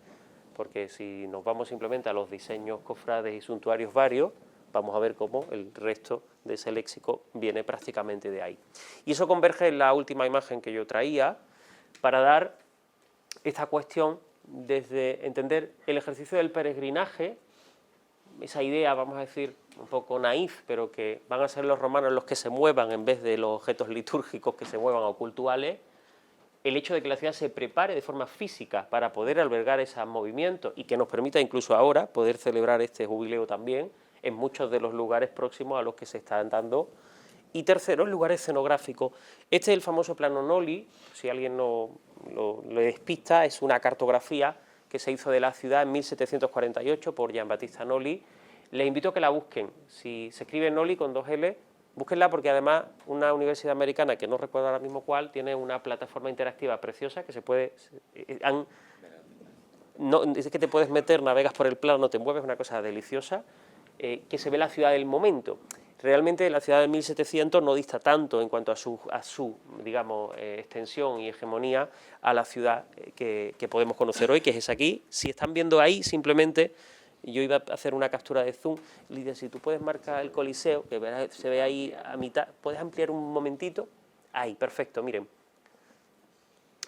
Porque si nos vamos simplemente a los diseños cofrades y suntuarios varios, vamos a ver cómo el resto de ese léxico viene prácticamente de ahí. Y eso converge en la última imagen que yo traía para dar esta cuestión desde entender el ejercicio del peregrinaje, esa idea, vamos a decir, un poco naif, pero que van a ser los romanos los que se muevan en vez de los objetos litúrgicos que se muevan o cultuales, el hecho de que la ciudad se prepare de forma física para poder albergar esos movimientos y que nos permita incluso ahora poder celebrar este jubileo también en muchos de los lugares próximos a los que se están dando. Y tercero, el lugar escenográfico. Este es el famoso plano Noli, si alguien lo despista, es una cartografía que se hizo de la ciudad en 1748 por Gian Battista Noli. Les invito a que la busquen. Si se escribe Noli con 2 L, búsquenla porque además una universidad americana, que no recuerdo ahora mismo cuál, tiene una plataforma interactiva preciosa que se puede... no, es que te puedes meter, navegas por el plano, te mueves, una cosa deliciosa, que se ve la ciudad del momento. Realmente la ciudad de 1700 no dista tanto en cuanto a su digamos, extensión y hegemonía a la ciudad que podemos conocer hoy, que es esa aquí. Si están viendo ahí, simplemente, yo iba a hacer una captura de zoom, Lidia, si tú puedes marcar el Coliseo, que se ve ahí a mitad, ¿puedes ampliar un momentito? Ahí, perfecto, miren.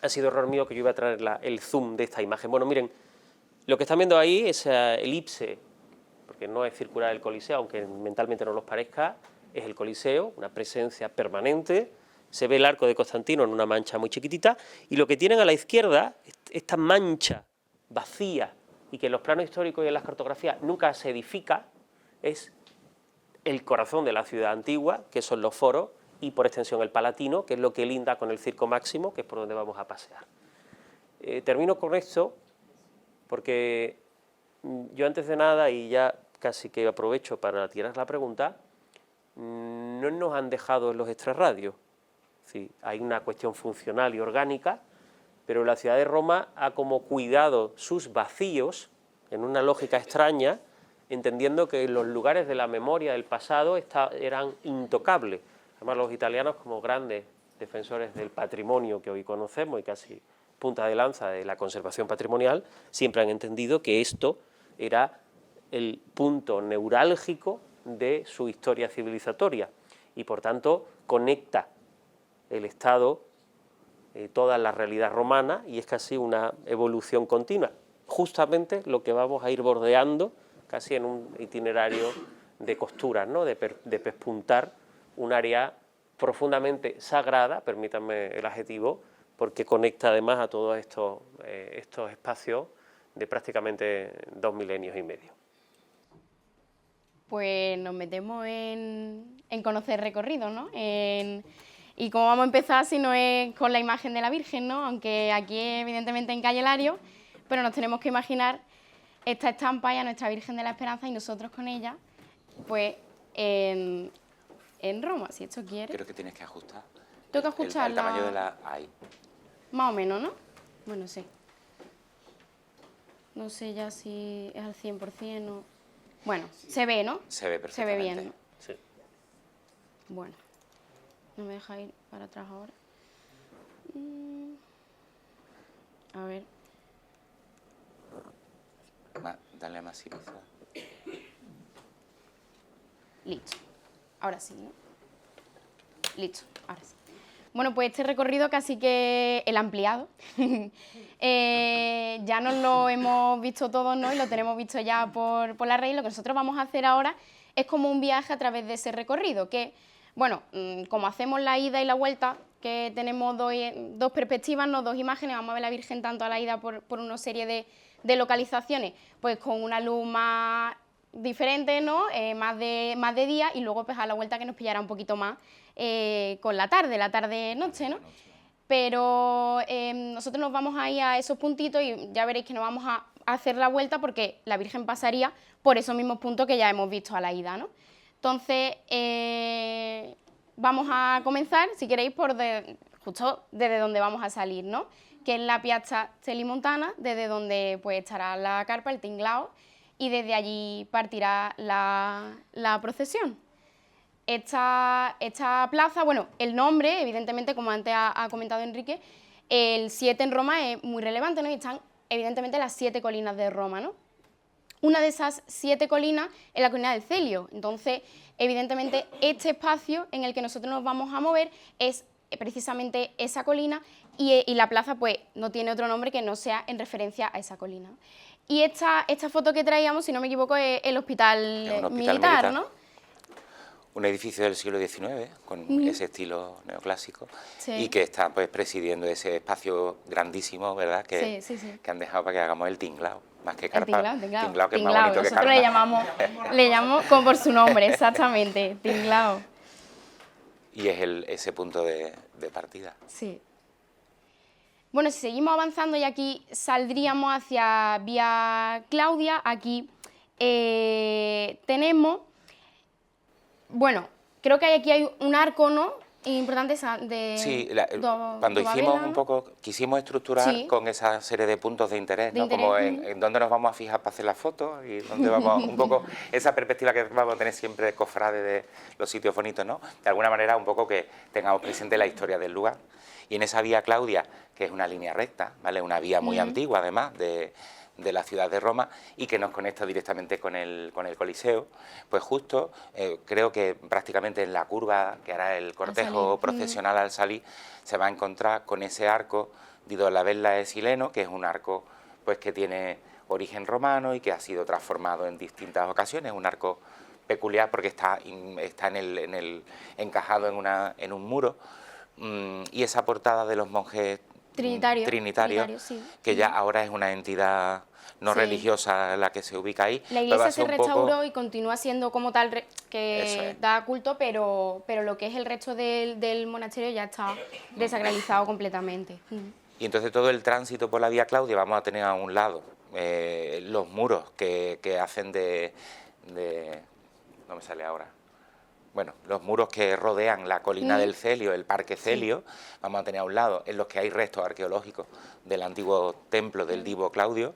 Ha sido error mío que yo iba a traer el zoom de esta imagen. Bueno, miren, lo que están viendo ahí, esa elipse, porque no es circular el Coliseo, aunque mentalmente no nos parezca, es el Coliseo, una presencia permanente, se ve el arco de Constantino en una mancha muy chiquitita, y lo que tienen a la izquierda, esta mancha vacía, y que en los planos históricos y en las cartografías nunca se edifica, es el corazón de la ciudad antigua, que son los foros, y por extensión el Palatino, que es lo que linda con el Circo Máximo, que es por donde vamos a pasear. Termino con esto, porque yo antes de nada, y ya casi que aprovecho para tirar la pregunta, no nos han dejado en los extrarradios. Sí, hay una cuestión funcional y orgánica, pero la ciudad de Roma ha como cuidado sus vacíos en una lógica extraña, entendiendo que los lugares de la memoria del pasado eran intocables. Además, los italianos, como grandes defensores del patrimonio que hoy conocemos y casi punta de lanza de la conservación patrimonial, siempre han entendido que esto era el punto neurálgico de su historia civilizatoria y, por tanto, conecta el Estado, toda la realidad romana, y es casi una evolución continua. Justamente lo que vamos a ir bordeando casi en un itinerario de costuras, ¿no? de pespuntar un área profundamente sagrada, permítanme el adjetivo, porque conecta además a todos estos espacios de prácticamente 2 milenios y medio. Pues nos metemos en conocer recorrido, ¿no? Y cómo vamos a empezar si no es con la imagen de la Virgen, ¿no? Aunque aquí evidentemente en Calle Lario, pero nos tenemos que imaginar esta estampa y a nuestra Virgen de la Esperanza y nosotros con ella, pues en Roma, si esto quiere. Creo que tienes que ajustar. Tengo que ajustar el tamaño de la... Ahí. Más o menos, ¿no? Bueno, sí. No sé ya si es al 100% o... Bueno, se ve, ¿no? Se ve perfectamente. Se ve bien, ¿no? Sí. Bueno, no me deja ir para atrás ahora. A ver. Dale a maximizar. Listo. Ahora sí, ¿no? Listo, ahora sí. Bueno, pues este recorrido casi que el ampliado. Ya nos lo hemos visto todos, ¿no? Y lo tenemos visto ya por la red. Lo que nosotros vamos a hacer ahora es como un viaje a través de ese recorrido, que, bueno, como hacemos la ida y la vuelta, que tenemos dos perspectivas, ¿no? Dos imágenes, vamos a ver la Virgen tanto a la ida por una serie de localizaciones, pues con una luz más diferente, ¿no? Más de día, y luego pues a la vuelta que nos pillará un poquito más con la tarde-noche, ¿no? Pero nosotros nos vamos a ir a esos puntitos y ya veréis que no vamos a hacer la vuelta porque la Virgen pasaría por esos mismos puntos que ya hemos visto a la ida, ¿no? Entonces, vamos a comenzar, si queréis, justo desde donde vamos a salir, ¿no? Que es la Piazza Celimontana, desde donde pues estará la carpa, el tinglao, y desde allí partirá la procesión. Esta plaza, bueno, el nombre, evidentemente, como antes ha comentado Enrique, el 7 en Roma es muy relevante, ¿no? Y están, evidentemente, las 7 colinas de Roma, ¿no? una de esas 7 colinas es la colina del Celio. Entonces, evidentemente, este espacio en el que nosotros nos vamos a mover es precisamente esa colina y la plaza pues no tiene otro nombre que no sea en referencia a esa colina. Y esta foto que traíamos, si no me equivoco, es el hospital militar, ¿no? Un edificio del siglo XIX, con ese estilo neoclásico, Sí. y que está pues presidiendo ese espacio grandísimo, ¿verdad?, que, que han dejado para que hagamos el tinglao, más que carpa. Tinglao, que es más bonito que nosotros carpa. le llamamos como por su nombre, exactamente, tinglao. Y es ese punto de partida. Sí. Bueno, si seguimos avanzando y aquí saldríamos hacia Vía Claudia, aquí tenemos, bueno, creo que aquí hay un arco, ¿no?, importante de Sí, cuando hicimos un poco, quisimos estructurar con esa serie de puntos de interés, ¿no? Como en dónde nos vamos a fijar para hacer las fotos y dónde vamos, un poco esa perspectiva que vamos a tener siempre de cofrade de los sitios bonitos, ¿no? De alguna manera un poco que tengamos presente la historia del lugar. Y en esa Vía Claudia, que es una línea recta, ¿vale?, una vía muy antigua además de la ciudad de Roma y que nos conecta directamente con el Coliseo, pues justo creo que prácticamente en la curva que hará el cortejo procesional al salir se va a encontrar con ese arco di Dolabella e Sileno, que es un arco pues que tiene origen romano y que ha sido transformado en distintas ocasiones, un arco peculiar porque está encajado en un muro, y esa portada de los monjes Trinitario, sí. que ya ahora es una entidad no religiosa la que se ubica ahí. La iglesia se restauró y continúa siendo como tal que da culto, pero lo que es el resto del monasterio ya está desacralizado completamente. Y entonces todo el tránsito por la Vía Claudia vamos a tener a un lado los muros que hacen no me sale ahora. Bueno, los muros que rodean la colina del Celio, el Parque Celio, vamos a tener a un lado en los que hay restos arqueológicos del antiguo templo del Divo Claudio,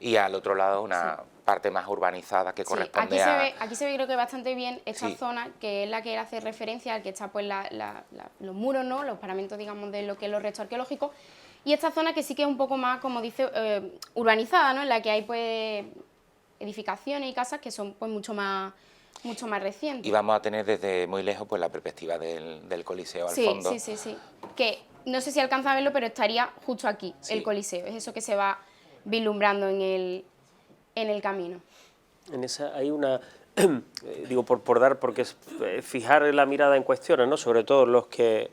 y al otro lado una parte más urbanizada que corresponde aquí se ve creo que bastante bien esta zona, que es la que hace referencia al que está pues los muros, ¿no?, los paramentos, digamos, de lo que es los restos arqueológicos, y esta zona que sí que es un poco más, como dice, urbanizada, ¿no?, en la que hay pues edificaciones y casas que son pues mucho más recientes. Y vamos a tener desde muy lejos pues la perspectiva del Coliseo al fondo. Sí, que no sé si alcanza a verlo, pero estaría justo aquí, el Coliseo, es eso que se va vislumbrando en el camino. En esa hay una, digo porque fijar la mirada en cuestiones, ¿no?, sobre todo los que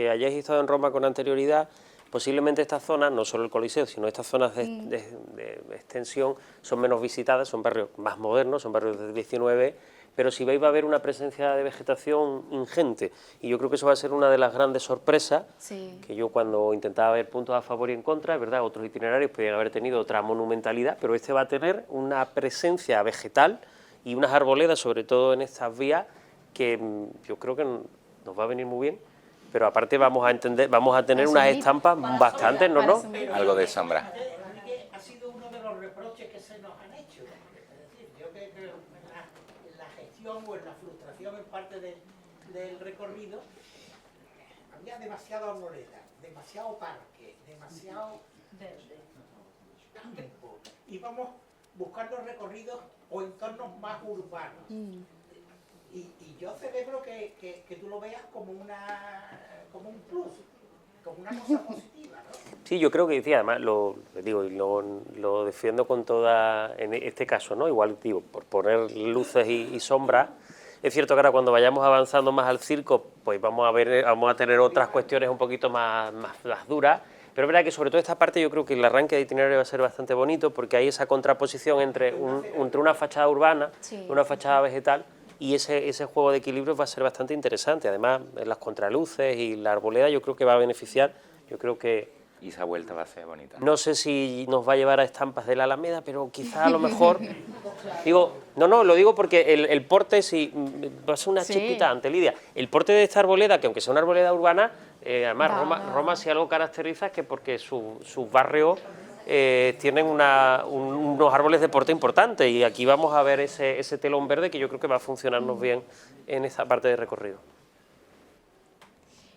hayáis estado en Roma con anterioridad, posiblemente estas zonas, no solo el Coliseo, sino estas zonas de extensión son menos visitadas, son barrios más modernos, son barrios del 19, pero si veis va a haber una presencia de vegetación ingente, y yo creo que eso va a ser una de las grandes sorpresas, que yo cuando intentaba ver puntos a favor y en contra, es verdad, otros itinerarios podrían haber tenido otra monumentalidad, pero este va a tener una presencia vegetal y unas arboledas, sobre todo en estas vías, que yo creo que nos va a venir muy bien. Pero aparte vamos a tener unas estampas bastantes, ¿no? Algo de sombra. Ha sido uno de los reproches que se nos han hecho. Es decir, yo creo que en la gestión o en la frustración en parte del recorrido había demasiada arboleda, demasiado parque, demasiado campo. Íbamos buscando recorridos o entornos más urbanos. Y yo celebro que tú lo veas como un plus, como una cosa positiva, ¿no? Sí, yo creo que, sí, además lo defiendo con toda, en este caso, ¿no? Igual, digo, por poner luces y sombras. Es cierto que ahora cuando vayamos avanzando más al circo, pues vamos a tener otras cuestiones un poquito más duras, pero es verdad que sobre todo esta parte yo creo que el arranque de itinerario va a ser bastante bonito, porque hay esa contraposición entre una fachada urbana y una fachada vegetal, y ese juego de equilibrios va a ser bastante interesante. Además, las contraluces y la arboleda yo creo que va a beneficiar, yo creo que... Y esa vuelta va a ser bonita. No sé si nos va a llevar a estampas de la Alameda, pero quizá a lo mejor... lo digo porque el porte, si va a ser una chispita ante Lidia, el porte de esta arboleda, que aunque sea una arboleda urbana, además Roma si algo caracteriza es que porque sus barrios tienen unos árboles de porte importante, y aquí vamos a ver ese telón verde que yo creo que va a funcionarnos bien en esta parte de recorrido.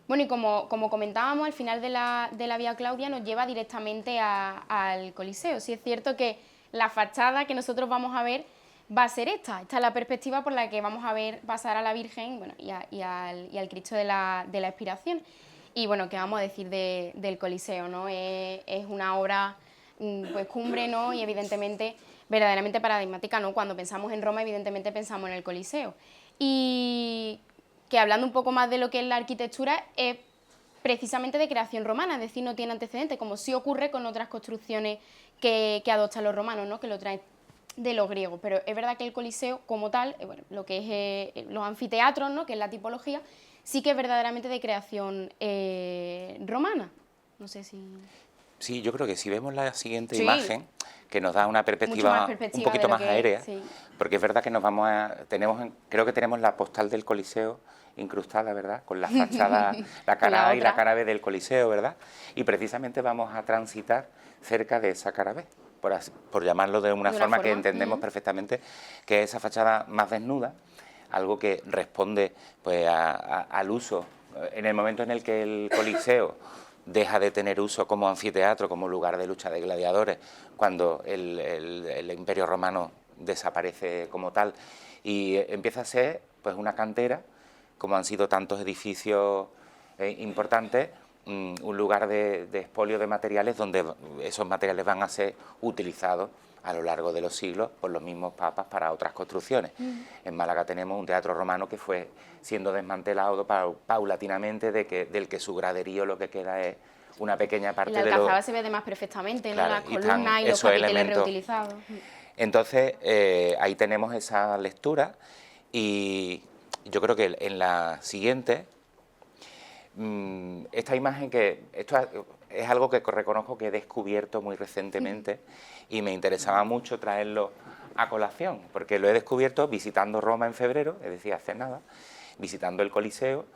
Bueno, y como comentábamos, al final de la Vía Claudia nos lleva directamente al Coliseo. Sí es cierto que la fachada que nosotros vamos a ver va a ser esta. Esta es la perspectiva por la que vamos a ver pasar a la Virgen, bueno, y al Cristo de la Expiración. Y bueno, ¿qué vamos a decir del Coliseo, ¿no? Es una obra pues cumbre, ¿no? Y evidentemente verdaderamente paradigmática, ¿no? Cuando pensamos en Roma, evidentemente pensamos en el Coliseo. Y que hablando un poco más de lo que es la arquitectura, es precisamente de creación romana, es decir, no tiene antecedentes, como sí ocurre con otras construcciones que adoptan los romanos, ¿no? Que lo traen de los griegos. Pero es verdad que el Coliseo, como tal, bueno, lo que es los anfiteatros, ¿no? Que es la tipología, sí que es verdaderamente de creación romana. No sé si... Sí, yo creo que si vemos la siguiente Sí. imagen, que nos da una perspectiva un poquito de lo más que es, aérea, sí. porque es verdad que nos vamos a... creo que tenemos la postal del Coliseo incrustada, ¿verdad? Con la fachada, la cara A y la cara B del Coliseo, ¿verdad? Y precisamente vamos a transitar cerca de esa cara B, por llamarlo de una forma que entendemos perfectamente, que es esa fachada más desnuda, algo que responde pues al uso. En el momento en el que el Coliseo deja de tener uso como anfiteatro, como lugar de lucha de gladiadores, cuando el Imperio Romano desaparece como tal y empieza a ser pues una cantera, como han sido tantos edificios importantes, un lugar de expolio de materiales donde esos materiales van a ser utilizados a lo largo de los siglos por los mismos papas para otras construcciones. En Málaga tenemos un teatro romano que fue siendo desmantelado paulatinamente, del que su graderío lo que queda es una pequeña parte de lo... La Alcazaba se ve además perfectamente, claro, ¿no? Las columnas y los capiteles reutilizados. Entonces, ahí tenemos esa lectura y yo creo que en la siguiente, esta imagen esto es algo que reconozco que he descubierto muy recientemente y me interesaba mucho traerlo a colación, porque lo he descubierto visitando Roma en febrero, es decir, hace nada, visitando el Coliseo,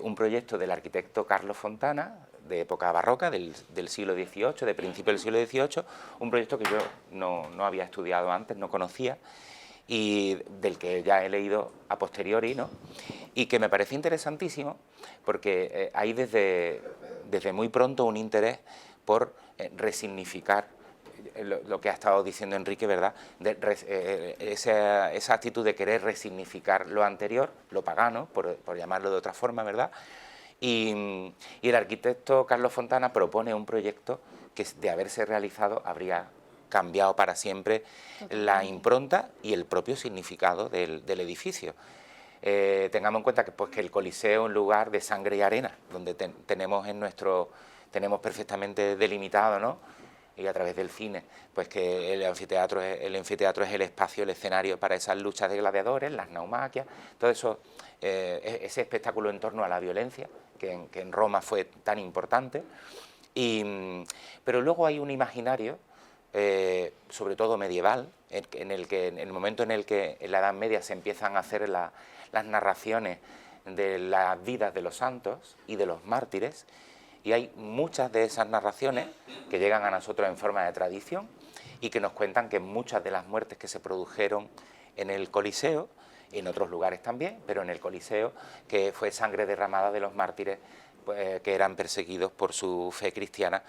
un proyecto del arquitecto Carlo Fontana, de época barroca, del siglo XVIII, de principio del siglo XVIII, un proyecto que yo no había estudiado antes, no conocía, y del que ya he leído a posteriori, ¿no? Y que me pareció interesantísimo porque hay desde muy pronto un interés por resignificar lo que ha estado diciendo Enrique, ¿verdad? Esa actitud de querer resignificar lo anterior, lo pagano, por llamarlo de otra forma, ¿verdad? Y el arquitecto Carlos Fontana propone un proyecto que, de haberse realizado, habría cambiado para siempre la impronta y el propio significado del edificio. Tengamos en cuenta que el Coliseo es un lugar de sangre y arena, donde tenemos perfectamente delimitado, ¿no? Y a través del cine, pues que el anfiteatro es el espacio, el escenario para esas luchas de gladiadores, las naumaquias, todo eso, ese espectáculo en torno a la violencia, que en Roma fue tan importante. Pero luego hay un imaginario, sobre todo medieval, en el momento en el que en la Edad Media se empiezan a hacer las narraciones de las vidas de los santos y de los mártires, y hay muchas de esas narraciones que llegan a nosotros en forma de tradición y que nos cuentan que muchas de las muertes que se produjeron en el Coliseo, en otros lugares también, pero en el Coliseo, que fue sangre derramada de los mártires pues, que eran perseguidos por su fe cristiana,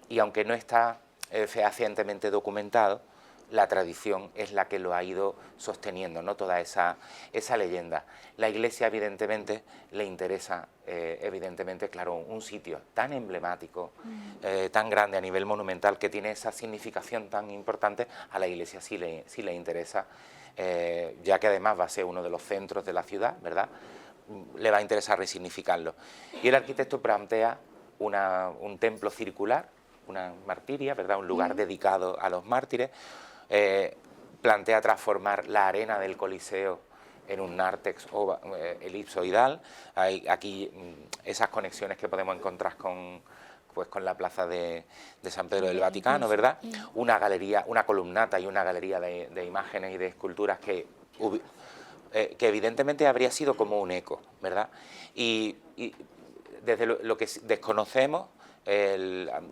y aunque no está fehacientemente documentado, la tradición es la que lo ha ido sosteniendo, ¿no? Toda esa leyenda. La Iglesia, evidentemente, le interesa, claro, un sitio tan emblemático, tan grande a nivel monumental, que tiene esa significación tan importante, a la Iglesia sí le interesa, ya que además va a ser uno de los centros de la ciudad, ¿verdad? Le va a interesar resignificarlo. Y el arquitecto plantea un templo circular, una martiria, ¿verdad? Un lugar dedicado a los mártires. Plantea transformar la arena del Coliseo en un nártex elipsoidal. Hay aquí esas conexiones que podemos encontrar con la plaza de San Pedro del Vaticano, ¿verdad? Una galería, una columnata y una galería de imágenes y de esculturas que evidentemente habría sido como un eco, ¿verdad? Y desde lo que desconocemos,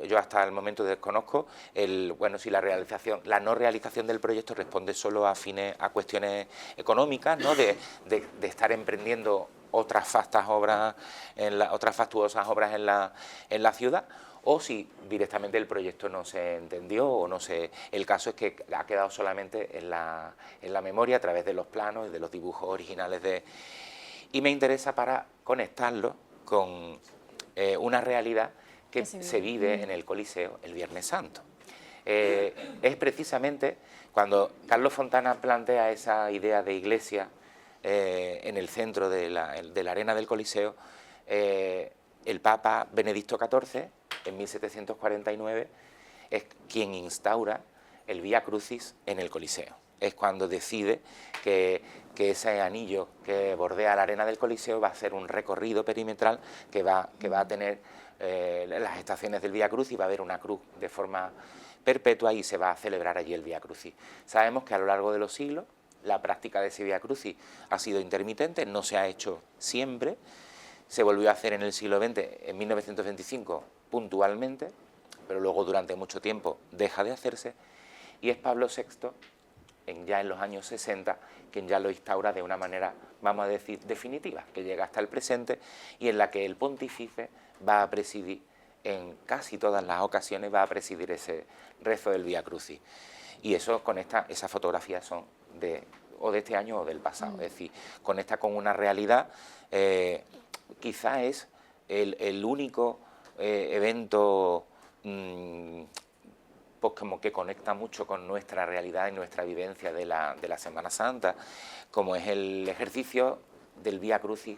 yo hasta el momento desconozco si la no realización del proyecto responde solo a cuestiones económicas, ¿no? de estar emprendiendo otras fastuosas obras en la ciudad, o si directamente el proyecto no se entendió o no se... El caso es que ha quedado solamente en la memoria a través de los planos y de los dibujos originales de... Y me interesa para conectarlo con una realidad que se vive en el Coliseo el Viernes Santo. Es precisamente cuando Carlos Fontana plantea esa idea de iglesia en el centro de la arena del Coliseo, el Papa Benedicto XIV, en 1749, es quien instaura el Vía Crucis en el Coliseo. Es cuando decide que ese anillo que bordea la arena del Coliseo va a ser un recorrido perimetral que va a tener las estaciones del Vía Crucis, va a haber una cruz de forma perpetua y se va a celebrar allí el Vía Crucis. Sabemos que a lo largo de los siglos la práctica de ese Vía Crucis ha sido intermitente, no se ha hecho siempre, se volvió a hacer en el siglo XX, en 1925 puntualmente, pero luego durante mucho tiempo deja de hacerse, y es Pablo VI, ya en los años 60, quien ya lo instaura de una manera, vamos a decir, definitiva, que llega hasta el presente y en la que el pontífice va a presidir, en casi todas las ocasiones, va a presidir ese rezo del Vía Crucis. Y eso conecta, esas fotografías son de este año o del pasado, es decir, conecta con una realidad, quizá es el único evento pues como que conecta mucho con nuestra realidad y nuestra vivencia de la Semana Santa, como es el ejercicio del Vía Crucis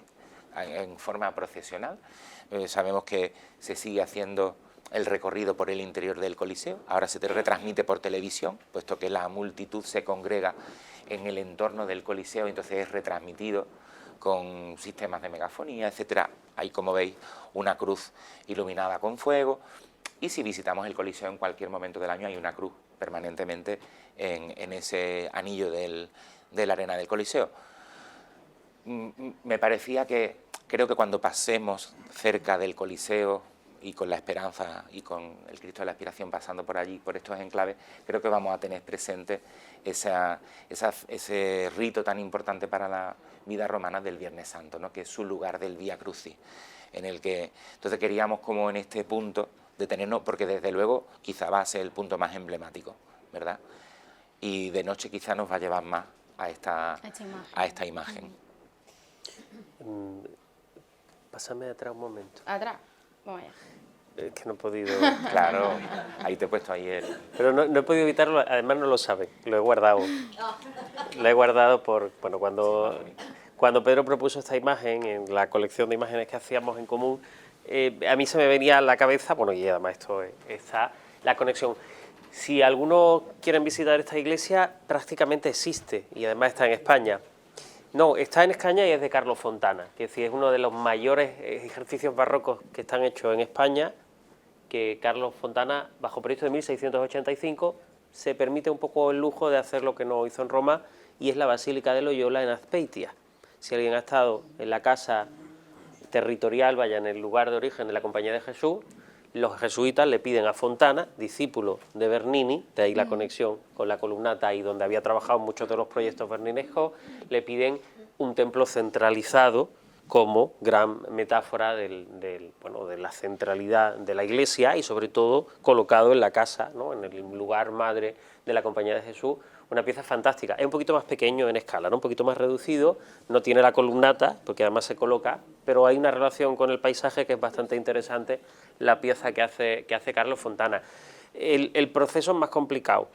en forma procesional. Sabemos que se sigue haciendo el recorrido por el interior del Coliseo, ahora se te retransmite por televisión, puesto que la multitud se congrega en el entorno del Coliseo, entonces es retransmitido con sistemas de megafonía, etcétera. Hay, como veis, una cruz iluminada con fuego, y si visitamos el Coliseo en cualquier momento del año hay una cruz permanentemente en ese anillo de la arena del Coliseo. Me parecía que, creo que cuando pasemos cerca del Coliseo y con la esperanza y con el Cristo de la Aspiración pasando por allí, por estos enclaves, creo que vamos a tener presente ese rito tan importante para la vida romana del Viernes Santo, ¿no? Que es su lugar del Vía Crucis, en el que entonces queríamos como en este punto detenernos, porque desde luego quizá va a ser el punto más emblemático, ¿verdad? Y de noche quizá nos va a llevar más a esta imagen. Pásame atrás un momento. Atrás, vamos allá. Es que no he podido... Claro, ahí te he puesto ahí el... Pero no he podido evitarlo, además no lo saben, lo he guardado. Lo he guardado por... Bueno, cuando Pedro propuso esta imagen en la colección de imágenes que hacíamos en común, a mí se me venía a la cabeza, bueno, y además esto está la conexión. Si alguno quiere visitar esta iglesia, prácticamente existe, y además está en España. No, está en España y es de Carlos Fontana, que es decir, es uno de los mayores ejercicios barrocos que están hechos en España, que Carlos Fontana, bajo proyecto de 1685, se permite un poco el lujo de hacer lo que no hizo en Roma, y es la Basílica de Loyola en Azpeitia. Si alguien ha estado en la casa territorial, vaya, en el lugar de origen de la Compañía de Jesús, los jesuitas le piden a Fontana, discípulo de Bernini, de ahí la conexión con la columnata y donde había trabajado muchos de los proyectos berninescos, le piden un templo centralizado como gran metáfora de la centralidad de la Iglesia y sobre todo colocado en la casa, ¿no?, en el lugar madre de la Compañía de Jesús. Una pieza fantástica, es un poquito más pequeño en escala, ¿no?, un poquito más reducido, no tiene la columnata, porque además se coloca, pero hay una relación con el paisaje que es bastante interesante, la pieza que hace Carlos Fontana. El proceso es más complicado.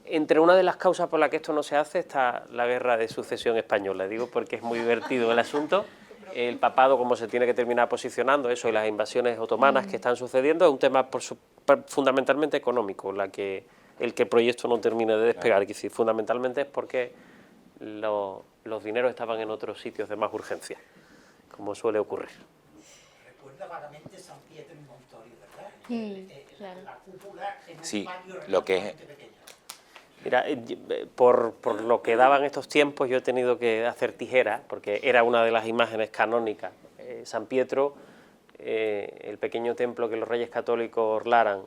Entre una de las causas por las que esto no se hace está la guerra de sucesión española, digo porque es muy divertido el asunto. El papado, como se tiene que terminar posicionando, eso y las invasiones otomanas que están sucediendo, es un tema fundamentalmente económico, el que el proyecto no termine de despegar, que sí, fundamentalmente es porque los dineros estaban en otros sitios de más urgencia, como suele ocurrir. Recuerda vagamente San Pietro en Montorio, ¿verdad? Claro. La cúpula en un Sí, patio lo que es... relativamente pequeño. Mira, por lo que daban estos tiempos yo he tenido que hacer tijera, porque era una de las imágenes canónicas. San Pietro, el pequeño templo que los reyes católicos orlaran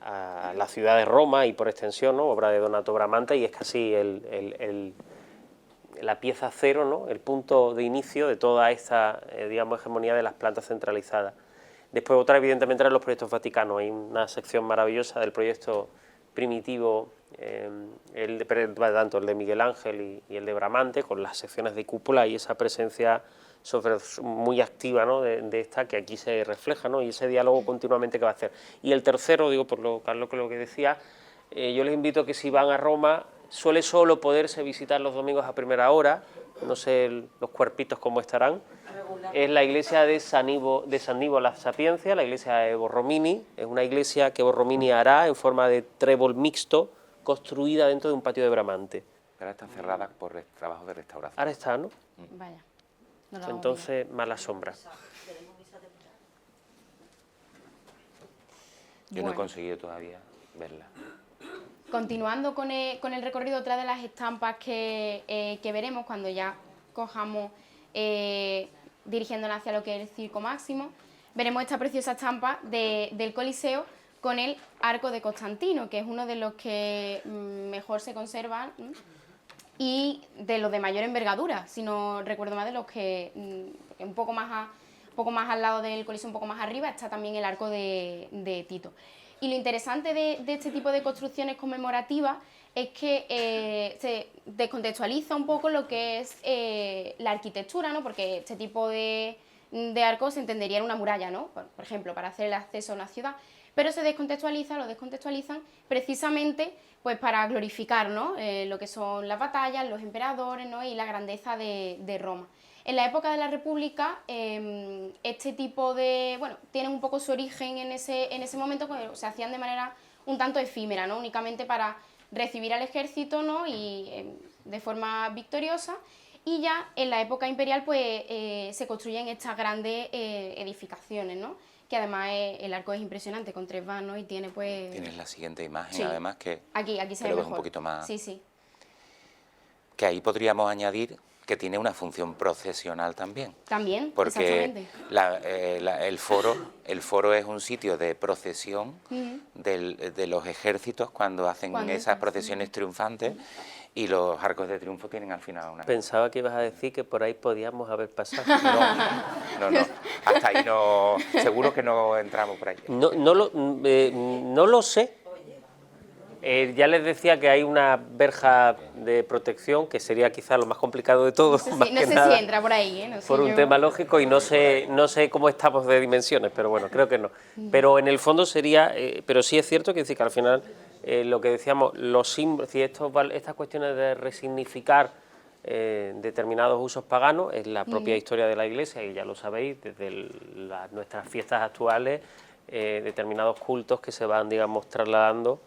a la ciudad de Roma y por extensión, ¿no?, obra de Donato Bramante, y es casi la pieza cero, ¿no?, el punto de inicio de toda esta digamos, hegemonía de las plantas centralizadas. Después otra, evidentemente, eran los proyectos vaticanos. Hay una sección maravillosa del proyecto primitivo, tanto el de Miguel Ángel y el de Bramante, con las secciones de cúpula y esa presencia muy activa, ¿no?, de esta, que aquí se refleja, ¿no?, y ese diálogo continuamente que va a hacer. Y el tercero, digo, por lo, Carlos, que lo que decía, yo les invito a que si van a Roma, suele solo poderse visitar los domingos a primera hora, no sé los cuerpitos cómo estarán. Es la iglesia de San Ivo la Sapiencia, la iglesia de Borromini. Es una iglesia que Borromini hará en forma de trébol mixto, construida dentro de un patio de Bramante. Pero está cerrada por trabajo de restauración. Ahora está, ¿no? Vaya. No lo Entonces, mala sombra. Yo no he conseguido todavía verla. Continuando con el recorrido, otra de las estampas que veremos cuando ya cojamos dirigiéndonos hacia lo que es el Circo Máximo, veremos esta preciosa estampa del Coliseo con el Arco de Constantino, que es uno de los que mejor se conservan y de los de mayor envergadura, si no recuerdo mal, de los que un poco más al lado del Coliseo, un poco más arriba, está también el Arco de Tito. Y lo interesante de este tipo de construcciones conmemorativas es que se descontextualiza un poco lo que es la arquitectura, ¿no? Porque este tipo de arcos se entendería en una muralla, ¿no? Por ejemplo, para hacer el acceso a una ciudad, pero lo descontextualizan precisamente pues, para glorificar, ¿no?, lo que son las batallas, los emperadores, ¿no?, y la grandeza de Roma. En la época de la República, este tipo de... bueno, tienen un poco su origen en ese momento, cuando se hacían de manera un tanto efímera, ¿no?, únicamente para recibir al ejército, ¿no?, y de forma victoriosa, y ya en la época imperial pues se construyen estas grandes edificaciones, ¿no?, que además el arco es impresionante, con 3 vanos y tiene pues... Tienes la siguiente imagen, Sí. Además, que Aquí se ve lo ves mejor. un poquito más... Sí, sí. Que ahí podríamos añadir que tiene una función procesional también. También, porque exactamente. el foro es un sitio de procesión de los ejércitos cuando hacen esas procesiones triunfantes, y los arcos de triunfo tienen al final una... Pensaba que ibas a decir que por ahí podíamos haber pasado. No, hasta ahí no, seguro que no entramos por ahí. No lo sé. Ya les decía que hay una verja de protección, que sería quizá lo más complicado de todo. No sé si entra por ahí, no sé por un yo. tema lógico, y no sé cómo estamos de dimensiones, pero bueno, creo que no. Pero en el fondo sería, pero sí es cierto que al final, lo que decíamos, los símbolos, estas cuestiones de resignificar determinados usos paganos, es la propia historia de la Iglesia, y ya lo sabéis, desde nuestras fiestas actuales, determinados cultos que se van, digamos, trasladando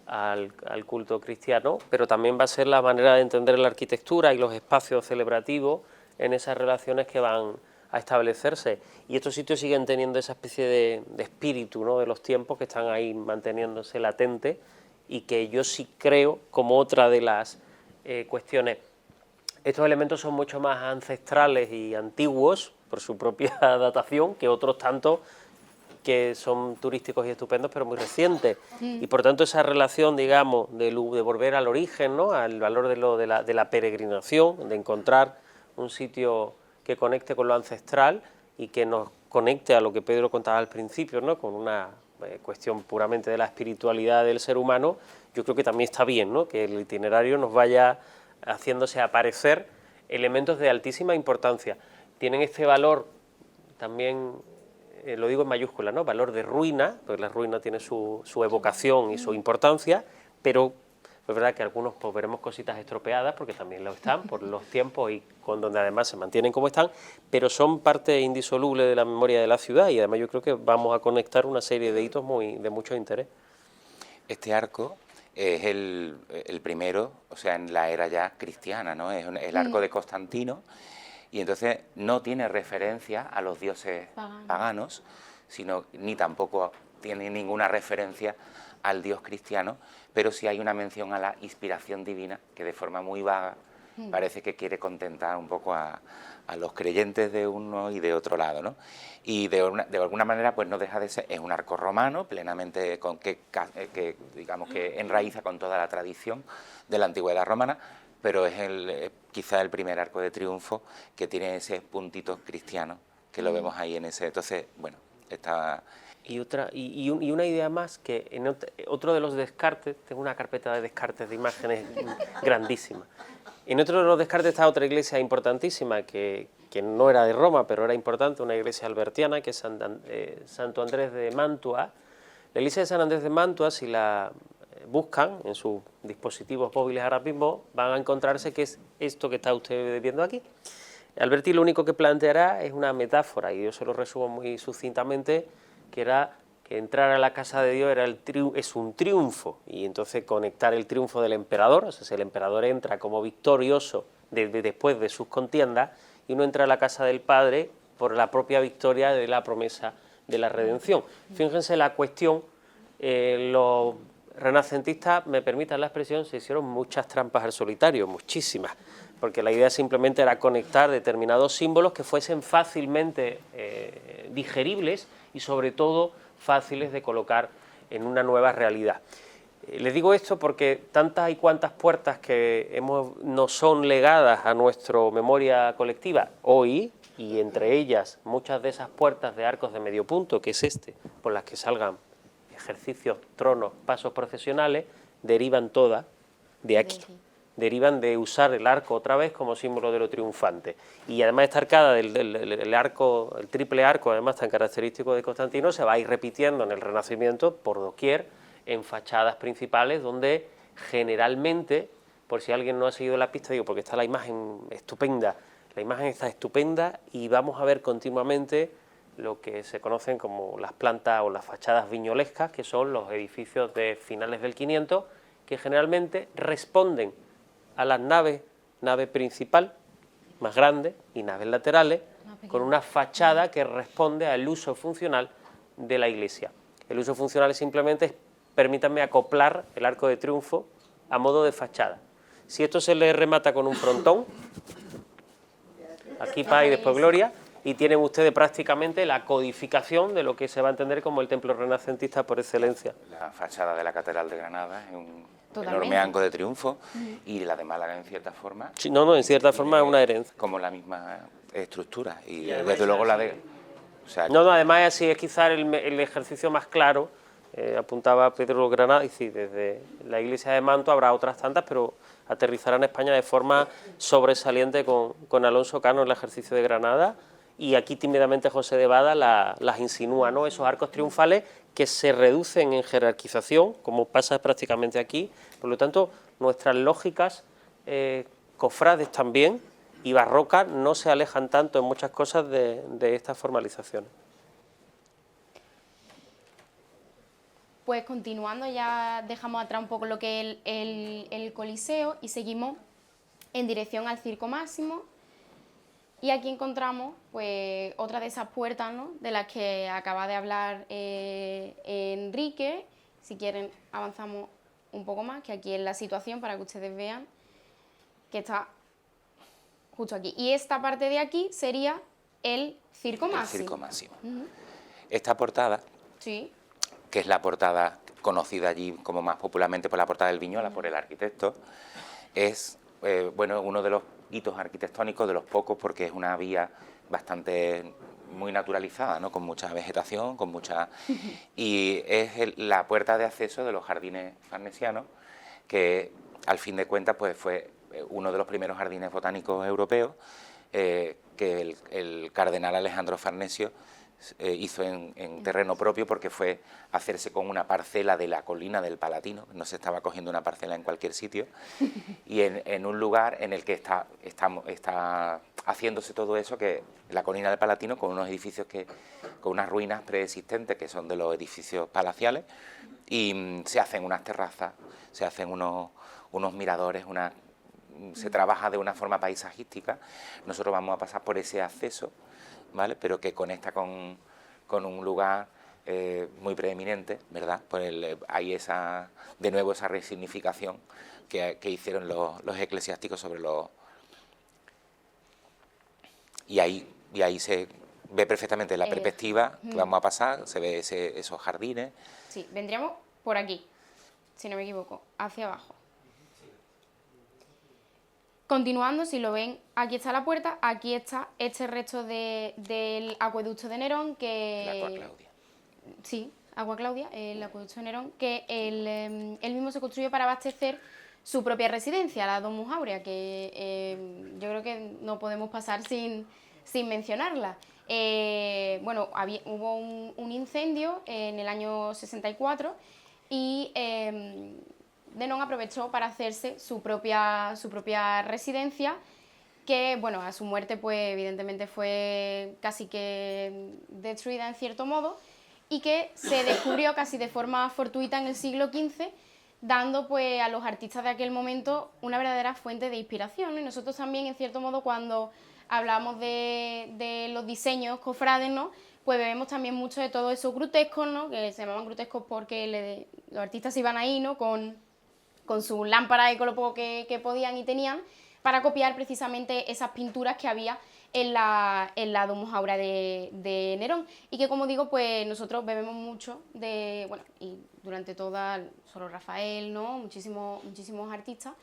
al culto cristiano, pero también va a ser la manera de entender la arquitectura y los espacios celebrativos en esas relaciones que van a establecerse. Y estos sitios siguen teniendo esa especie de espíritu, ¿no?, de los tiempos, que están ahí manteniéndose latentes, y que yo sí creo, como otra de las cuestiones, estos elementos son mucho más ancestrales y antiguos por su propia datación que otros tantos que son turísticos y estupendos, pero muy recientes. Y por tanto esa relación, digamos, de volver al origen, ¿no?, al valor de la peregrinación, de encontrar un sitio que conecte con lo ancestral y que nos conecte a lo que Pedro contaba al principio, ¿no?, con una cuestión puramente de la espiritualidad del ser humano. Yo creo que también está bien, ¿no?, que el itinerario nos vaya haciéndose aparecer elementos de altísima importancia. Tienen este valor también, lo digo en mayúsculas, ¿no?, valor de ruina, porque la ruina tiene su evocación y su importancia, pero es verdad que algunos pues veremos cositas estropeadas, porque también lo están por los tiempos y con donde además se mantienen como están, pero son parte indisoluble de la memoria de la ciudad, y además yo creo que vamos a conectar una serie de hitos de mucho interés. Este arco es el primero, o sea, en la era ya cristiana, ¿no? Es el arco de Constantino, y entonces no tiene referencia a los dioses paganos, sino ni tampoco tiene ninguna referencia al dios cristiano, pero sí hay una mención a la inspiración divina, que de forma muy vaga parece que quiere contentar un poco a los creyentes de uno y de otro lado, ¿no? Y de alguna manera pues no deja de ser, es un arco romano plenamente que digamos que enraiza con toda la tradición de la antigüedad romana, pero es quizá el primer arco de triunfo que tiene ese puntito cristiano, que lo vemos ahí en ese. Entonces, bueno, Y una idea más, que en otro de los descartes, tengo una carpeta de descartes de imágenes grandísima. En otro de los descartes está otra iglesia importantísima, que no era de Roma, pero era importante, una iglesia albertiana, que es Santo Andrés de Mantua. La iglesia de San Andrés de Mantua, si la buscan en sus dispositivos móviles ahora mismo, van a encontrarse que es esto que está usted viendo aquí. Alberti lo único que planteará es una metáfora, y yo se lo resumo muy sucintamente, que era que entrar a la casa de Dios es un triunfo, y entonces conectar el triunfo del emperador, o sea, si el emperador entra como victorioso después de sus contiendas, y uno entra a la casa del Padre por la propia victoria de la promesa de la redención. Fíjense la cuestión, los renacentistas, me permitan la expresión, se hicieron muchas trampas al solitario, muchísimas, porque la idea simplemente era conectar determinados símbolos que fuesen fácilmente digeribles y sobre todo fáciles de colocar en una nueva realidad. Les digo esto porque tantas y cuantas puertas que nos son legadas a nuestra memoria colectiva hoy, y entre ellas muchas de esas puertas de arcos de medio punto, que es este, por las que salgan ejercicios, tronos, pasos procesionales, derivan todas de aquí. Derivan de usar el arco otra vez como símbolo de lo triunfante. Y además esta arcada del arco, el triple arco, además tan característico de Constantino, se va a ir repitiendo en el Renacimiento por doquier, en fachadas principales, donde generalmente, por si alguien no ha seguido la pista, digo, porque está la imagen estupenda, la imagen está estupenda, y vamos a ver continuamente lo que se conocen como las plantas o las fachadas viñolescas, que son los edificios de finales del 500, que generalmente responden a las nave principal, más grande, y naves laterales, con una fachada que responde al uso funcional de la iglesia. El uso funcional simplemente permítanme acoplar el arco de triunfo a modo de fachada. Si esto se le remata con un frontón, aquí paz y después gloria, y tienen ustedes prácticamente la codificación de lo que se va a entender como el templo renacentista por excelencia. La fachada de la Catedral de Granada es un Totalmente. enorme arco de triunfo, y la de Málaga, en cierta forma... Sí, no, en cierta forma es una herencia. Como la misma estructura, y desde luego la de... O sea, No, además así es quizás el ejercicio más claro, apuntaba Pedro Granada, y sí, desde la iglesia de Mantua habrá otras tantas, pero aterrizará en España de forma sobresaliente con Alonso Cano en el ejercicio de Granada, y aquí tímidamente José de Bada las insinúa, ¿no? Esos arcos triunfales que se reducen en jerarquización, como pasa prácticamente aquí. Por lo tanto, nuestras lógicas cofrades también y barrocas no se alejan tanto en muchas cosas de estas formalizaciones. Pues continuando, ya dejamos atrás un poco lo que es el Coliseo y seguimos en dirección al Circo Máximo. Y aquí encontramos pues otra de esas puertas, ¿no?, de las que acaba de hablar Enrique. Si quieren avanzamos un poco más, que aquí es la situación para que ustedes vean que está justo aquí. Y esta parte de aquí sería el Circo Máximo. El Circo Máximo. Esta portada, sí, que es la portada conocida allí como más popularmente por la portada del Viñola, por el arquitecto, es bueno, uno de los hitos arquitectónicos, de los pocos, porque es una vía bastante muy naturalizada, ¿no?, con mucha vegetación, con mucha... y es la puerta de acceso de los jardines farnesianos, que al fin de cuentas pues fue uno de los primeros jardines botánicos europeos que el cardenal Alejandro Farnesio hizo en terreno propio, porque fue hacerse con una parcela de la colina del Palatino, no se estaba cogiendo una parcela en cualquier sitio, y en un lugar en el que está haciéndose todo eso, que la colina del Palatino, con unos edificios con unas ruinas preexistentes que son de los edificios palaciales, y se hacen unas terrazas, se hacen unos miradores, se trabaja de una forma paisajística. Nosotros vamos a pasar por ese acceso, ¿vale?, pero que conecta con un lugar muy preeminente, ¿verdad? Pues hay de nuevo esa resignificación que hicieron los eclesiásticos sobre los... Y ahí se ve perfectamente la perspectiva que vamos a pasar, se ve esos jardines. Sí, vendríamos por aquí, si no me equivoco, hacia abajo. Continuando, si lo ven, aquí está la puerta, aquí está este resto del acueducto de Nerón, que... El Aqua Claudia. Sí, Agua Claudia, el acueducto de Nerón, que él mismo se construyó para abastecer su propia residencia, la Domus Aurea, que yo creo que no podemos pasar sin mencionarla. Bueno, hubo un incendio en el año 64 y Nerón aprovechó para hacerse su propia residencia, que, bueno, a su muerte, pues, evidentemente fue casi que destruida en cierto modo, y que se descubrió casi de forma fortuita en el siglo XV, dando, pues, a los artistas de aquel momento una verdadera fuente de inspiración, ¿no? Y nosotros también, en cierto modo, cuando hablamos de los diseños cofrades, ¿no?, pues bebemos también mucho de todos esos grutescos, ¿no?, que se llamaban grutescos porque los artistas iban ahí, ¿no?, con sus lámparas y con lo poco que podían y tenían, para copiar precisamente esas pinturas que había en la Domus Aurea de Nerón. Y que, como digo, pues nosotros bebemos mucho de, bueno, y durante toda, solo Rafael, ¿no?, muchísimos artistas.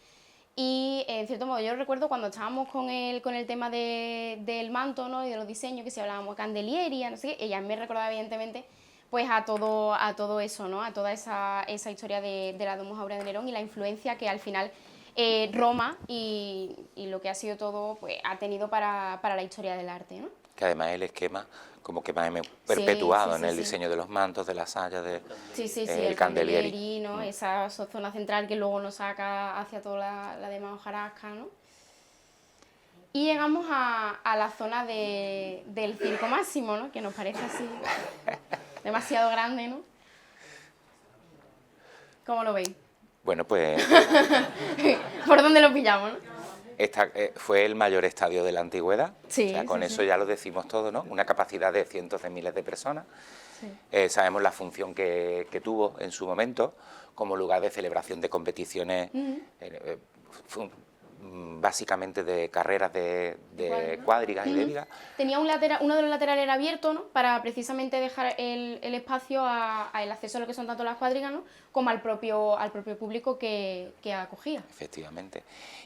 Y, en cierto modo, yo recuerdo cuando estábamos con el tema del manto, ¿no?, y de los diseños, que si hablábamos de Candelieri, no sé qué, ella me recordaba, evidentemente, pues a todo eso, ¿no?, a toda esa historia de la Domus Aurea de Nerón y la influencia que al final Roma y lo que ha sido todo, pues ha tenido para la historia del arte, ¿no? Que además el esquema como que más perpetuado sí, en el diseño de los mantos, de las sayas, el Candelieri, ¿no? Esa zona central que luego nos saca hacia toda la demás hojarasca, ¿no? Y llegamos a la zona del Circo Máximo, ¿no?, que nos parece así demasiado grande, ¿no? ¿Cómo lo veis? Bueno, pues ¿Por dónde lo pillamos, no? fue el mayor estadio de la antigüedad. Sí, o sea, con sí, eso sí. ya lo decimos todo, ¿no? Una capacidad de cientos de miles de personas. Sí. Sabemos la función que tuvo en su momento como lugar de celebración de competiciones, básicamente de carreras de cuadrigas y de vigas. Tenía uno de los laterales era abierto, ¿no?, para precisamente dejar el espacio al acceso a lo que son tanto las cuadrigas, ¿no?, como al propio público que acogía. Efectivamente.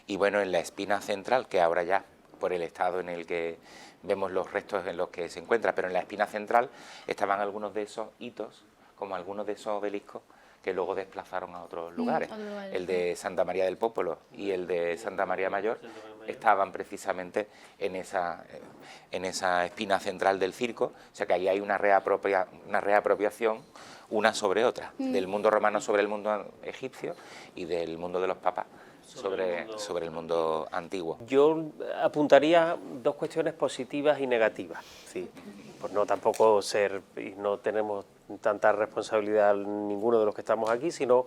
Y bueno, en la espina central, que ahora ya por el estado en el que vemos los restos en los que se encuentra, pero en la espina central estaban algunos de esos hitos, como algunos de esos obeliscos que luego desplazaron a otros lugares. El de Santa María del Popolo y el de Santa María Mayor estaban precisamente en esa espina central del circo, o sea que ahí hay una reapropiación una sobre otra, del mundo romano sobre el mundo egipcio y del mundo de los papas sobre el mundo antiguo. Yo apuntaría dos cuestiones positivas y negativas, sí, por no tampoco no tenemos tanta responsabilidad ninguno de los que estamos aquí, sino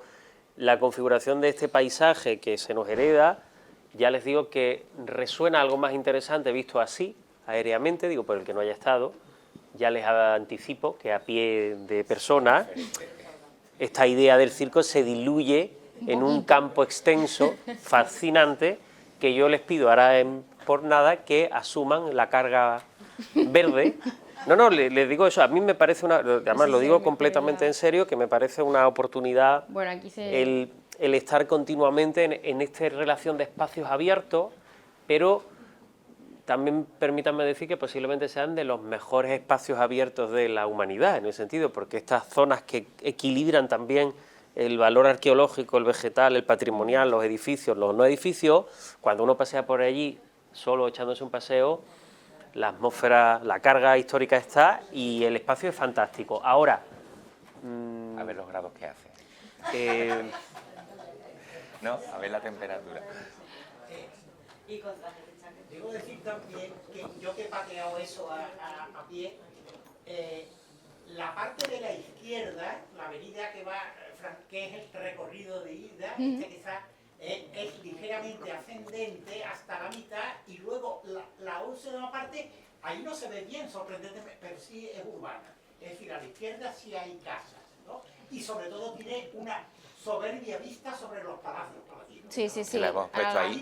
la configuración de este paisaje que se nos hereda. Ya les digo que resuena algo más interesante visto así, aéreamente, digo, por el que no haya estado. Ya les anticipo que a pie de persona esta idea del circo se diluye en un campo extenso, fascinante, que yo les pido ahora por nada que asuman la carga verde. No, les digo eso, a mí me parece además lo digo completamente en serio, que me parece una oportunidad el estar continuamente en esta relación de espacios abiertos, pero también permítanme decir que posiblemente sean de los mejores espacios abiertos de la humanidad, en el sentido, porque estas zonas que equilibran también el valor arqueológico, el vegetal, el patrimonial, los edificios, los no edificios, cuando uno pasea por allí solo echándose un paseo, la atmósfera, la carga histórica está y el espacio es fantástico. Ahora, a ver los grados que hace. No, a ver la temperatura. Debo decir también que yo que he pateado eso a pie, la parte de la izquierda, la avenida que es el recorrido de ida, quizás es ligeramente ascendente hasta la mitad, y luego la última parte, ahí no se ve bien, sorprendentemente, pero sí es urbana. Es decir, a la izquierda sí hay casas, ¿no? Y sobre todo tiene una soberbia vista sobre los palacios palatinos. Sí, sí, sí. La hemos puesto ahí.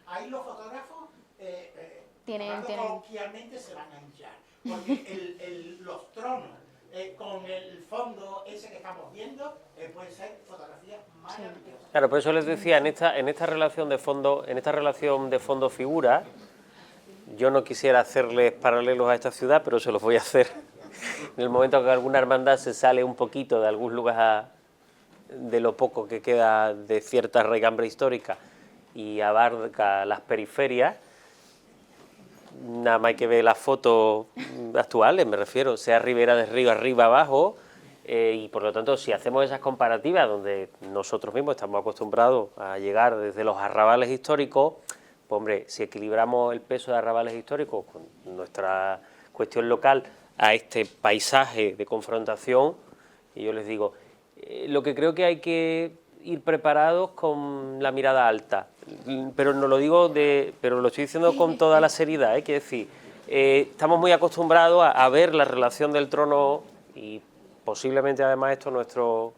Ahí los fotógrafos, tienen coloquialmente se van a hinchar, porque los tronos con el fondo ese que estamos viendo pueden ser fotografías Claro, por eso les decía, en esta relación de fondo-figura, yo no quisiera hacerles paralelos a esta ciudad, pero se los voy a hacer. En el momento que alguna hermandad se sale un poquito de algún lugar de lo poco que queda de cierta raigambre histórica y abarca las periferias, nada más hay que ver las fotos actuales, me refiero, sea Ribera del Río arriba, abajo, y por lo tanto, si hacemos esas comparativas donde nosotros mismos estamos acostumbrados a llegar desde los arrabales históricos, pues hombre, si equilibramos el peso de arrabales históricos con nuestra cuestión local a este paisaje de confrontación, y yo les digo, lo que creo que hay que ir preparados con la mirada alta, pero no lo digo pero lo estoy diciendo con toda la seriedad, quiero decir, estamos muy acostumbrados a ver la relación del trono y posiblemente además esto nuestros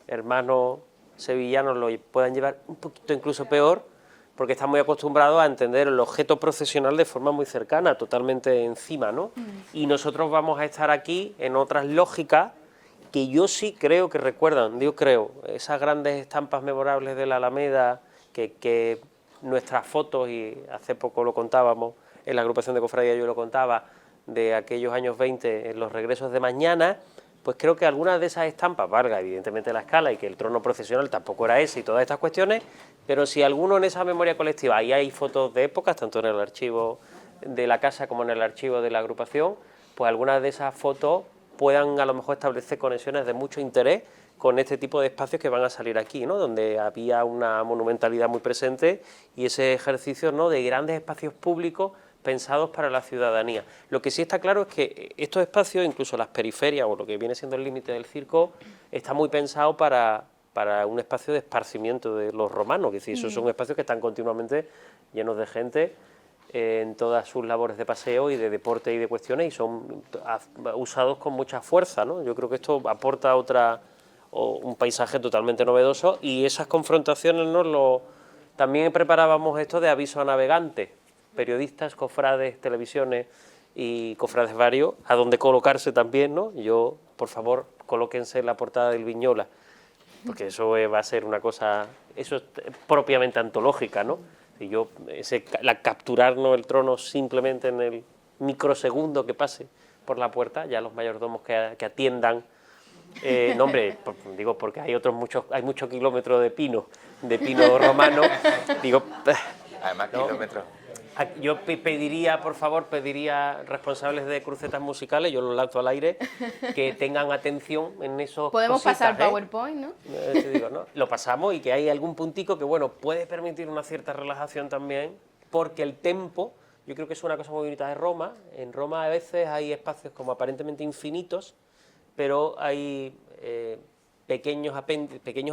hermanos sevillanos lo puedan llevar un poquito incluso peor, porque están muy acostumbrados a entender el objeto procesional de forma muy cercana, totalmente encima, ¿no? Y nosotros vamos a estar aquí en otras lógicas que yo sí creo que recuerdan, digo creo, esas grandes estampas memorables de la Alameda, que nuestras fotos, y hace poco lo contábamos, en la agrupación de cofradía yo lo contaba, de aquellos años 20, en los regresos de mañana, pues creo que algunas de esas estampas, valga evidentemente la escala y que el trono procesional tampoco era ese y todas estas cuestiones, pero si alguno en esa memoria colectiva, ahí hay fotos de épocas, tanto en el archivo de la casa como en el archivo de la agrupación, pues algunas de esas fotos puedan a lo mejor establecer conexiones de mucho interés con este tipo de espacios que van a salir aquí, ¿no? Donde había una monumentalidad muy presente y ese ejercicio, ¿no?, de grandes espacios públicos pensados para la ciudadanía. Lo que sí está claro es que estos espacios, incluso las periferias o lo que viene siendo el límite del circo, está muy pensado para un espacio de esparcimiento de los romanos, es decir, esos son espacios que están continuamente llenos de gente en todas sus labores de paseo y de deporte y de cuestiones, y son usados con mucha fuerza, ¿no? Yo creo que esto aporta un paisaje totalmente novedoso, y esas confrontaciones también preparábamos esto de aviso a navegantes, periodistas, cofrades, televisiones y cofrades varios, a donde colocarse también, ¿no? Yo, por favor, colóquense en la portada del Viñola, porque eso va a ser una cosa, eso es propiamente antológica, ¿no? Y capturarnos el trono simplemente en el microsegundo que pase por la puerta, ya los mayordomos que atiendan, no hombre, digo porque hay muchos kilómetros de pino romano, digo, Además, ¿no? kilómetros. Yo pediría responsables de crucetas musicales, yo los lanzo al aire, que tengan atención en esos Podemos pasar PowerPoint, ¿no? Te digo, ¿no? Lo pasamos, y que hay algún puntico que, bueno, puede permitir una cierta relajación también, porque el tempo, yo creo que es una cosa muy bonita de Roma. En Roma a veces hay espacios como aparentemente infinitos, pero hay pequeños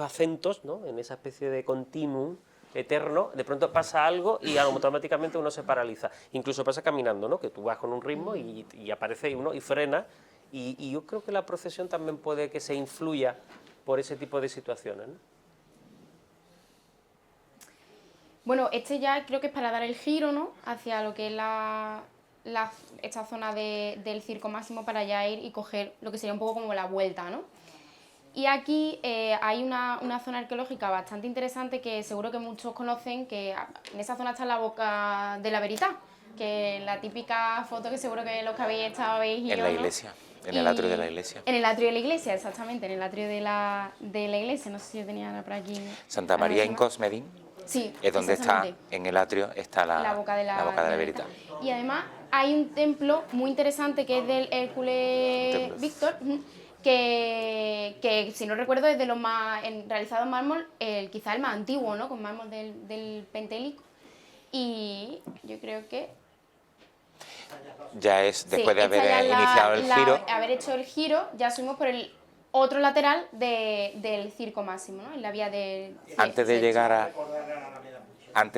acentos, ¿no?, en esa especie de continuum eterno. De pronto pasa algo y automáticamente uno se paraliza. Incluso pasa caminando, ¿no?, que tú vas con un ritmo y aparece uno y frena. Y yo creo que la procesión también puede que se influya por ese tipo de situaciones, ¿no? Bueno, ya creo que es para dar el giro, ¿no?, hacia lo que es esta zona del Circo Máximo, para ya ir y coger lo que sería un poco como la vuelta, ¿no? Y aquí hay una zona arqueológica bastante interesante que seguro que muchos conocen, que en esa zona está la Boca de la Verità, que es la típica foto que seguro que los que habéis estado habéis ido, En la iglesia, ¿no? En el atrio de la iglesia. En el atrio de la iglesia, exactamente, en el atrio de la iglesia. No sé si yo tenía ahora por aquí. Santa María in Cosmedin. Sí, es donde está, en el atrio, está la Boca de la Verità. Y además hay un templo muy interesante que es del Hércules Víctor, que si no recuerdo es de los más realizado en mármol, quizá el más antiguo, ¿no?, con mármol del Pentélico. Y yo creo que ya es después de haber iniciado el giro. Haber hecho el giro, ya subimos por el otro lateral del Circo Máximo, ¿no?, en la vía de... Antes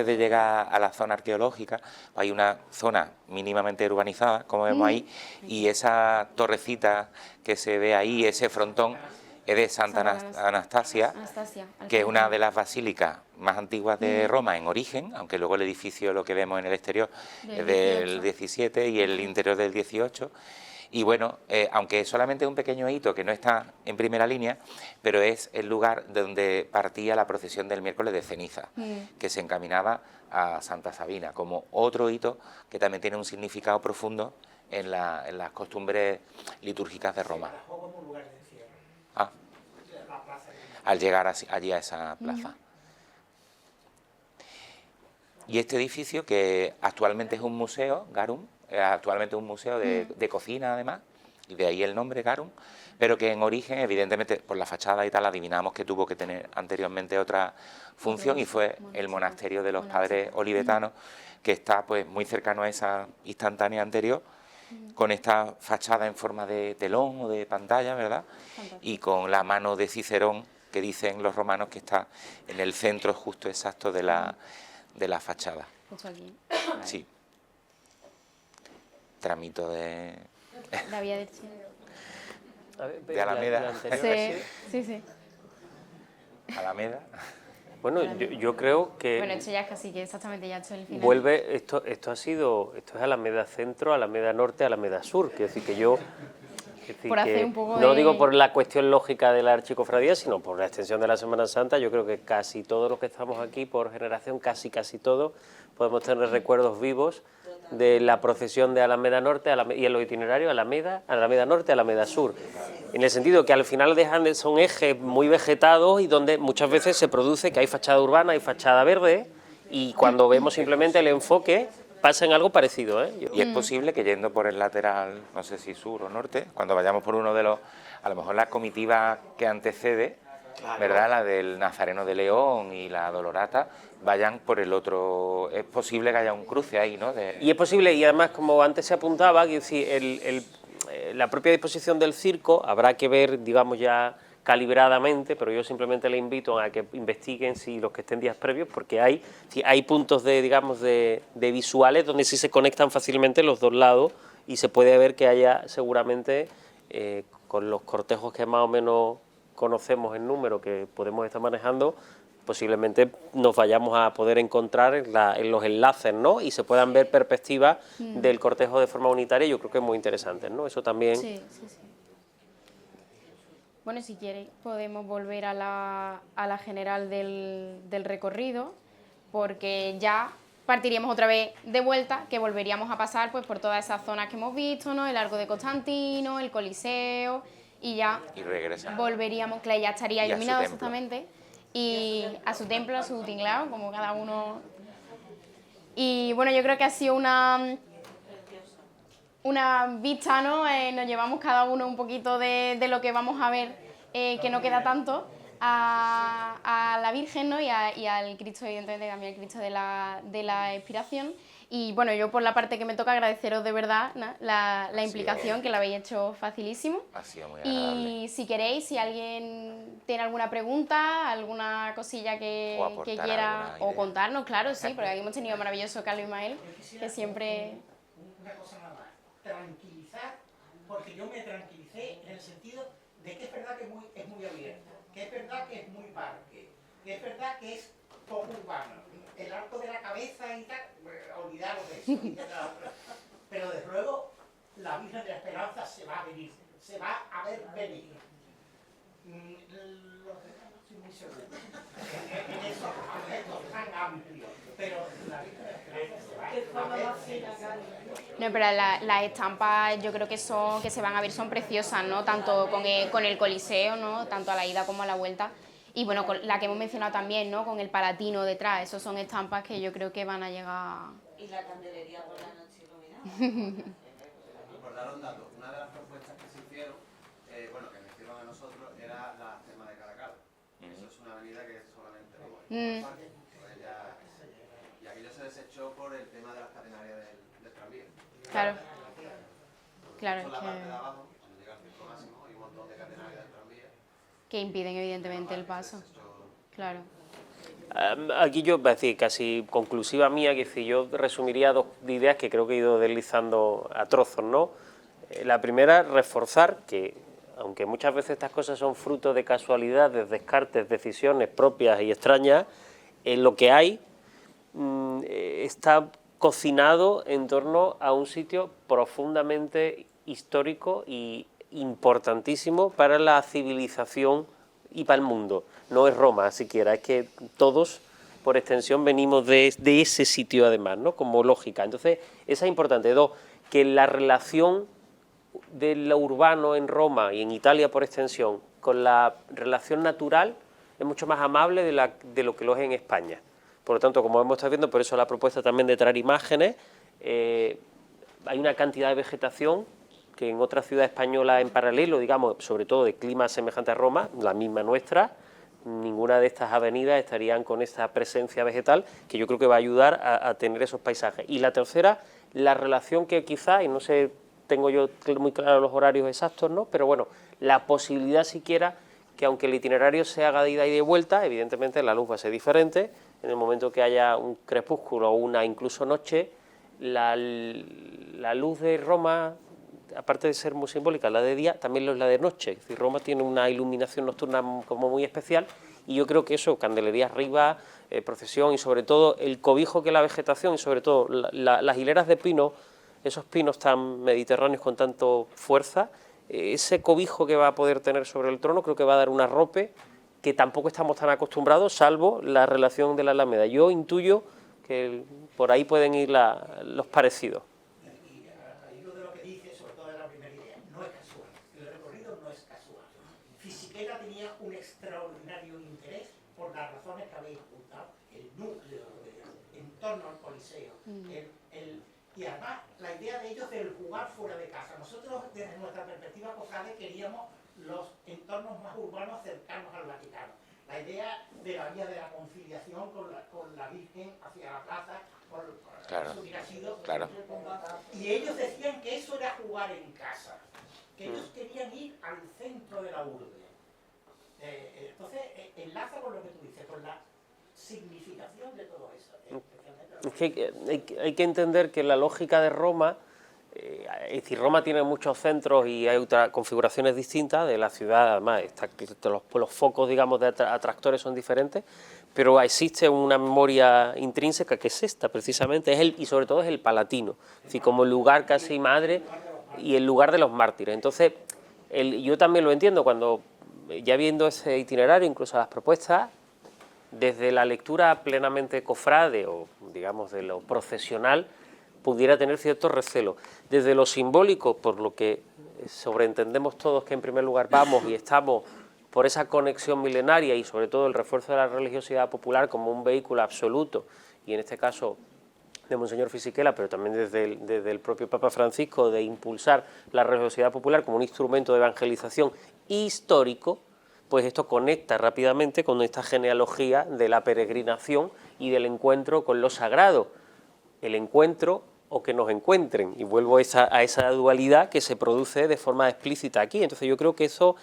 de llegar a la zona arqueológica, hay una zona mínimamente urbanizada, como vemos ahí, y esa torrecita que se ve ahí, ese frontón, es de Santa Anastasia, que es una de las basílicas más antiguas de Roma en origen, aunque luego el edificio, lo que vemos en el exterior, es del 17 y el interior del 18, Y bueno, aunque solamente es un pequeño hito que no está en primera línea, pero es el lugar donde partía la procesión del miércoles de ceniza, que se encaminaba a Santa Sabina, como otro hito que también tiene un significado profundo en las costumbres litúrgicas de Roma. Ah, al llegar allí a esa plaza. Y este edificio, que actualmente es un museo, Garum, actualmente es un museo de cocina además, y de ahí el nombre Garum, pero que en origen, evidentemente, por la fachada y tal, adivinamos que tuvo que tener anteriormente otra función, y fue el monasterio de los padres olivetanos, que está pues muy cercano a esa instantánea anterior, con esta fachada en forma de telón o de pantalla, ¿verdad? Y con la mano de Cicerón, que dicen los romanos que está en el centro justo exacto de la fachada. Justo aquí. Sí. Tramito de La vía del cielo. A ver, De Alameda. la anterior ha Sí, sido- sí. Alameda. Bueno, yo creo que Bueno, esto ya es casi que exactamente ya esto es el final. vuelve, esto es Alameda Centro, Alameda Norte, Alameda Sur, quiero decir que yo... es decir, Por hacer que un poco no de- digo por la cuestión lógica de la archicofradía, sino por la extensión de la Semana Santa. Yo creo que casi todos los que estamos aquí por generación, casi todos, podemos tener recuerdos vivos de la procesión de Alameda Norte y en los itinerarios Alameda Norte, Alameda Sur. En el sentido que al final son ejes muy vegetados y donde muchas veces se produce que hay fachada urbana, hay fachada verde, y cuando vemos simplemente el enfoque pasa en algo parecido, ¿eh? Y es posible que yendo por el lateral, no sé si sur o norte, cuando vayamos por uno de los, a lo mejor la comitiva que antecede, ¿verdad? La del Nazareno de León y la Dolorata, vayan por el otro. Es posible que haya un cruce ahí, ¿no? Y es posible, y además, como antes se apuntaba, que decir, la propia disposición del circo habrá que ver, digamos, ya calibradamente, pero yo simplemente le invito a que investiguen si los que estén días previos, porque hay puntos de, digamos, de visuales donde sí se conectan fácilmente los dos lados y se puede ver que haya seguramente, con los cortejos que más o menos conocemos en número que podemos estar manejando, posiblemente nos vayamos a poder encontrar en los enlaces, ¿no? Y se puedan ver perspectivas del cortejo de forma unitaria. Yo creo que es muy interesante, ¿no? Eso también. Sí. Bueno, si queréis podemos volver a la general del recorrido, porque ya partiríamos otra vez de vuelta, que volveríamos a pasar pues por todas esas zonas que hemos visto, ¿no? El Arco de Constantino, el Coliseo, y ya Y regresamos. volveríamos, que ya estaría Y a su iluminado templo. exactamente, y a su templo, a su tinglado, como cada uno. Y bueno, yo creo que ha sido una vista, ¿no? Nos llevamos cada uno un poquito de lo que vamos a ver, que no queda tanto, a la Virgen, ¿no? y al Cristo, evidentemente también al Cristo de la Expiración. Y bueno, yo por la parte que me toca agradeceros de verdad, ¿no? la implicación, que la habéis hecho facilísimo. Ha sido muy agradable. Y si queréis, si alguien tiene alguna pregunta, alguna cosilla O que aportar quiera, alguna o idea. contarnos, claro, sí, porque aquí hemos tenido maravilloso Carlos Ismael, que siempre... Una cosa nada más, tranquilizar, porque yo me tranquilicé en el sentido de que es verdad que es muy abierta, que es verdad que es muy parque, que es verdad que es poco urbano, el arco de la cabeza y tal, olvidaros de eso, pero desde luego la Virgen de la Esperanza se va a venir, se va a ver venir. Los demás no estoy muy seguro en esos aspectos tan amplios, pero la Virgen de la Esperanza se va a ver venir. No, pero las estampas yo creo que se van a ver, son preciosas, ¿no? Tanto con el Coliseo, ¿no? Tanto a la ida como a la vuelta. Y bueno, con la que hemos mencionado también, ¿no? Con el Palatino detrás, esos son estampas que yo creo que van a llegar... Y la candelería por la noche iluminada. Por dar un dato, una de las propuestas que se hicieron, bueno, que me hicieron a nosotros, era la Tema de Caracal. Eso es una avenida que es solamente parque, pues y aquello se desechó por el tema de las catenarias del tranvía. Claro. Claro, Por es la parte de que... abajo, cuando llega al circo máximo, hay un montón de catenarias del tranvía. que impiden evidentemente el paso. Claro. Aquí yo, voy a decir, casi conclusiva mía, que si yo resumiría dos ideas que creo que he ido deslizando a trozos, ¿no? La primera, reforzar que, aunque muchas veces estas cosas son fruto de casualidades, descartes, decisiones propias y extrañas, lo que hay está cocinado en torno a un sitio profundamente histórico y importantísimo para la civilización y para el mundo. No es Roma siquiera, es que todos por extensión venimos de ese sitio además, ¿no? Como lógica. Entonces, esa es importante. Dos, que la relación de lo urbano en Roma y en Italia por extensión con la relación natural es mucho más amable de lo que lo es en España. Por lo tanto, como hemos estado viendo, por eso la propuesta también de traer imágenes, hay una cantidad de vegetación que en otra ciudad española en paralelo, digamos, sobre todo de clima semejante a Roma, la misma nuestra, ninguna de estas avenidas estarían con esta presencia vegetal que yo creo que va a ayudar a tener esos paisajes. Y la tercera, la relación que quizá, y no sé, tengo yo muy claro los horarios exactos, ¿no? Pero bueno, la posibilidad siquiera que aunque el itinerario se haga de ida y de vuelta, evidentemente la luz va a ser diferente, en el momento que haya un crepúsculo o una incluso noche, la luz de Roma, aparte de ser muy simbólica, la de día, también lo es la de noche. Es decir, Roma tiene una iluminación nocturna como muy especial y yo creo que eso, candelería arriba, procesión y sobre todo el cobijo que la vegetación y sobre todo las hileras de pino, esos pinos tan mediterráneos con tanto fuerza, ese cobijo que va a poder tener sobre el trono creo que va a dar un arrope que tampoco estamos tan acostumbrados, salvo la relación de la Alameda. Yo intuyo que por ahí pueden ir los parecidos. Y al hilo de lo que dice, sobre todo de la primera idea, no es casual. El recorrido no es casual. Fisichella tenía un extraordinario interés por las razones que habéis apuntado, el núcleo en torno al Coliseo, y además la idea de ellos del jugar fuera de casa. Nosotros, desde nuestra perspectiva cofrade, queríamos los entornos más urbanos cercanos al Vaticano. La idea de la vía de la conciliación con la Virgen hacia la plaza, Claro, eso hubiera sido... claro. Y ellos decían que eso era jugar en casa, que ellos querían ir al centro de la urbe. Entonces, enlaza con lo que tú dices, con la significación de todo eso. Es que hay que entender que la lógica de Roma, es decir, Roma tiene muchos centros y hay otras configuraciones distintas de la ciudad, además los focos, digamos, de atractores son diferentes, pero existe una memoria intrínseca que es esta, precisamente, y sobre todo es el Palatino, es decir, como el lugar casi madre y el lugar de los mártires. Entonces, yo también lo entiendo, cuando ya viendo ese itinerario, incluso las propuestas, desde la lectura plenamente cofrade o, digamos, de lo procesional, pudiera tener cierto recelo. Desde lo simbólico, por lo que sobreentendemos todos que en primer lugar vamos y estamos por esa conexión milenaria y sobre todo el refuerzo de la religiosidad popular como un vehículo absoluto, y en este caso de Monseñor Fisichella, pero también desde el propio Papa Francisco, de impulsar la religiosidad popular como un instrumento de evangelización histórico, pues esto conecta rápidamente con esta genealogía de la peregrinación y del encuentro con lo sagrado. El encuentro o que nos encuentren, y vuelvo a esa dualidad que se produce de forma explícita aquí. Entonces yo creo que eso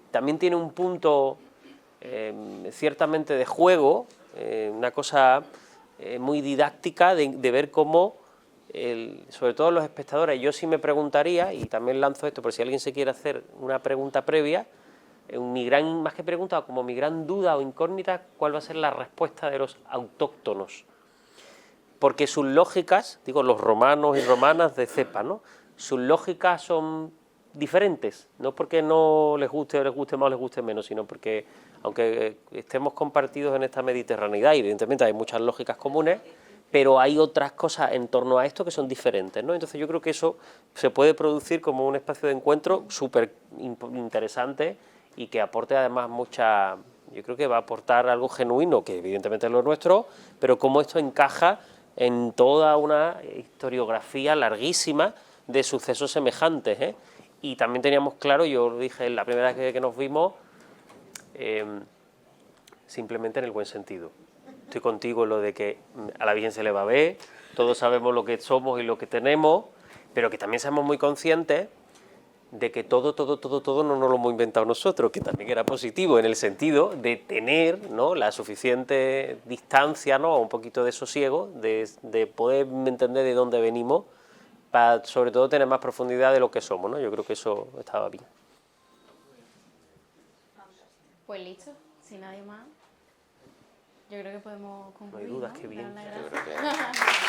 también tiene un punto ciertamente de juego, una cosa muy didáctica de ver cómo, sobre todo los espectadores, yo sí me preguntaría, y también lanzo esto por si alguien se quiere hacer una pregunta previa, más que pregunta, como mi gran duda o incógnita, ¿cuál va a ser la respuesta de los autóctonos? Porque sus lógicas, digo, los romanos y romanas de cepa, ¿no? Sus lógicas son diferentes, no porque no les guste o les guste más o les guste menos, sino porque, aunque estemos compartidos en esta mediterraneidad, evidentemente hay muchas lógicas comunes, pero hay otras cosas en torno a esto que son diferentes, ¿no? Entonces yo creo que eso se puede producir como un espacio de encuentro súper interesante y que aporte además yo creo que va a aportar algo genuino, que evidentemente es lo nuestro, pero cómo esto encaja en toda una historiografía larguísima de sucesos semejantes, ¿eh? Y también teníamos claro, yo lo dije la primera vez que nos vimos, simplemente en el buen sentido. Estoy contigo en lo de que a la Virgen se le va a ver, todos sabemos lo que somos y lo que tenemos, pero que también seamos muy conscientes de que todo no nos lo hemos inventado nosotros, que también era positivo en el sentido de tener, ¿no?, la suficiente distancia, ¿no?, un poquito de sosiego, de poder entender de dónde venimos, para sobre todo tener más profundidad de lo que somos, ¿no? Yo creo que eso estaba bien. Pues listo, si nadie más, yo creo que podemos concluir. No hay dudas, qué bien. Dar las gracias.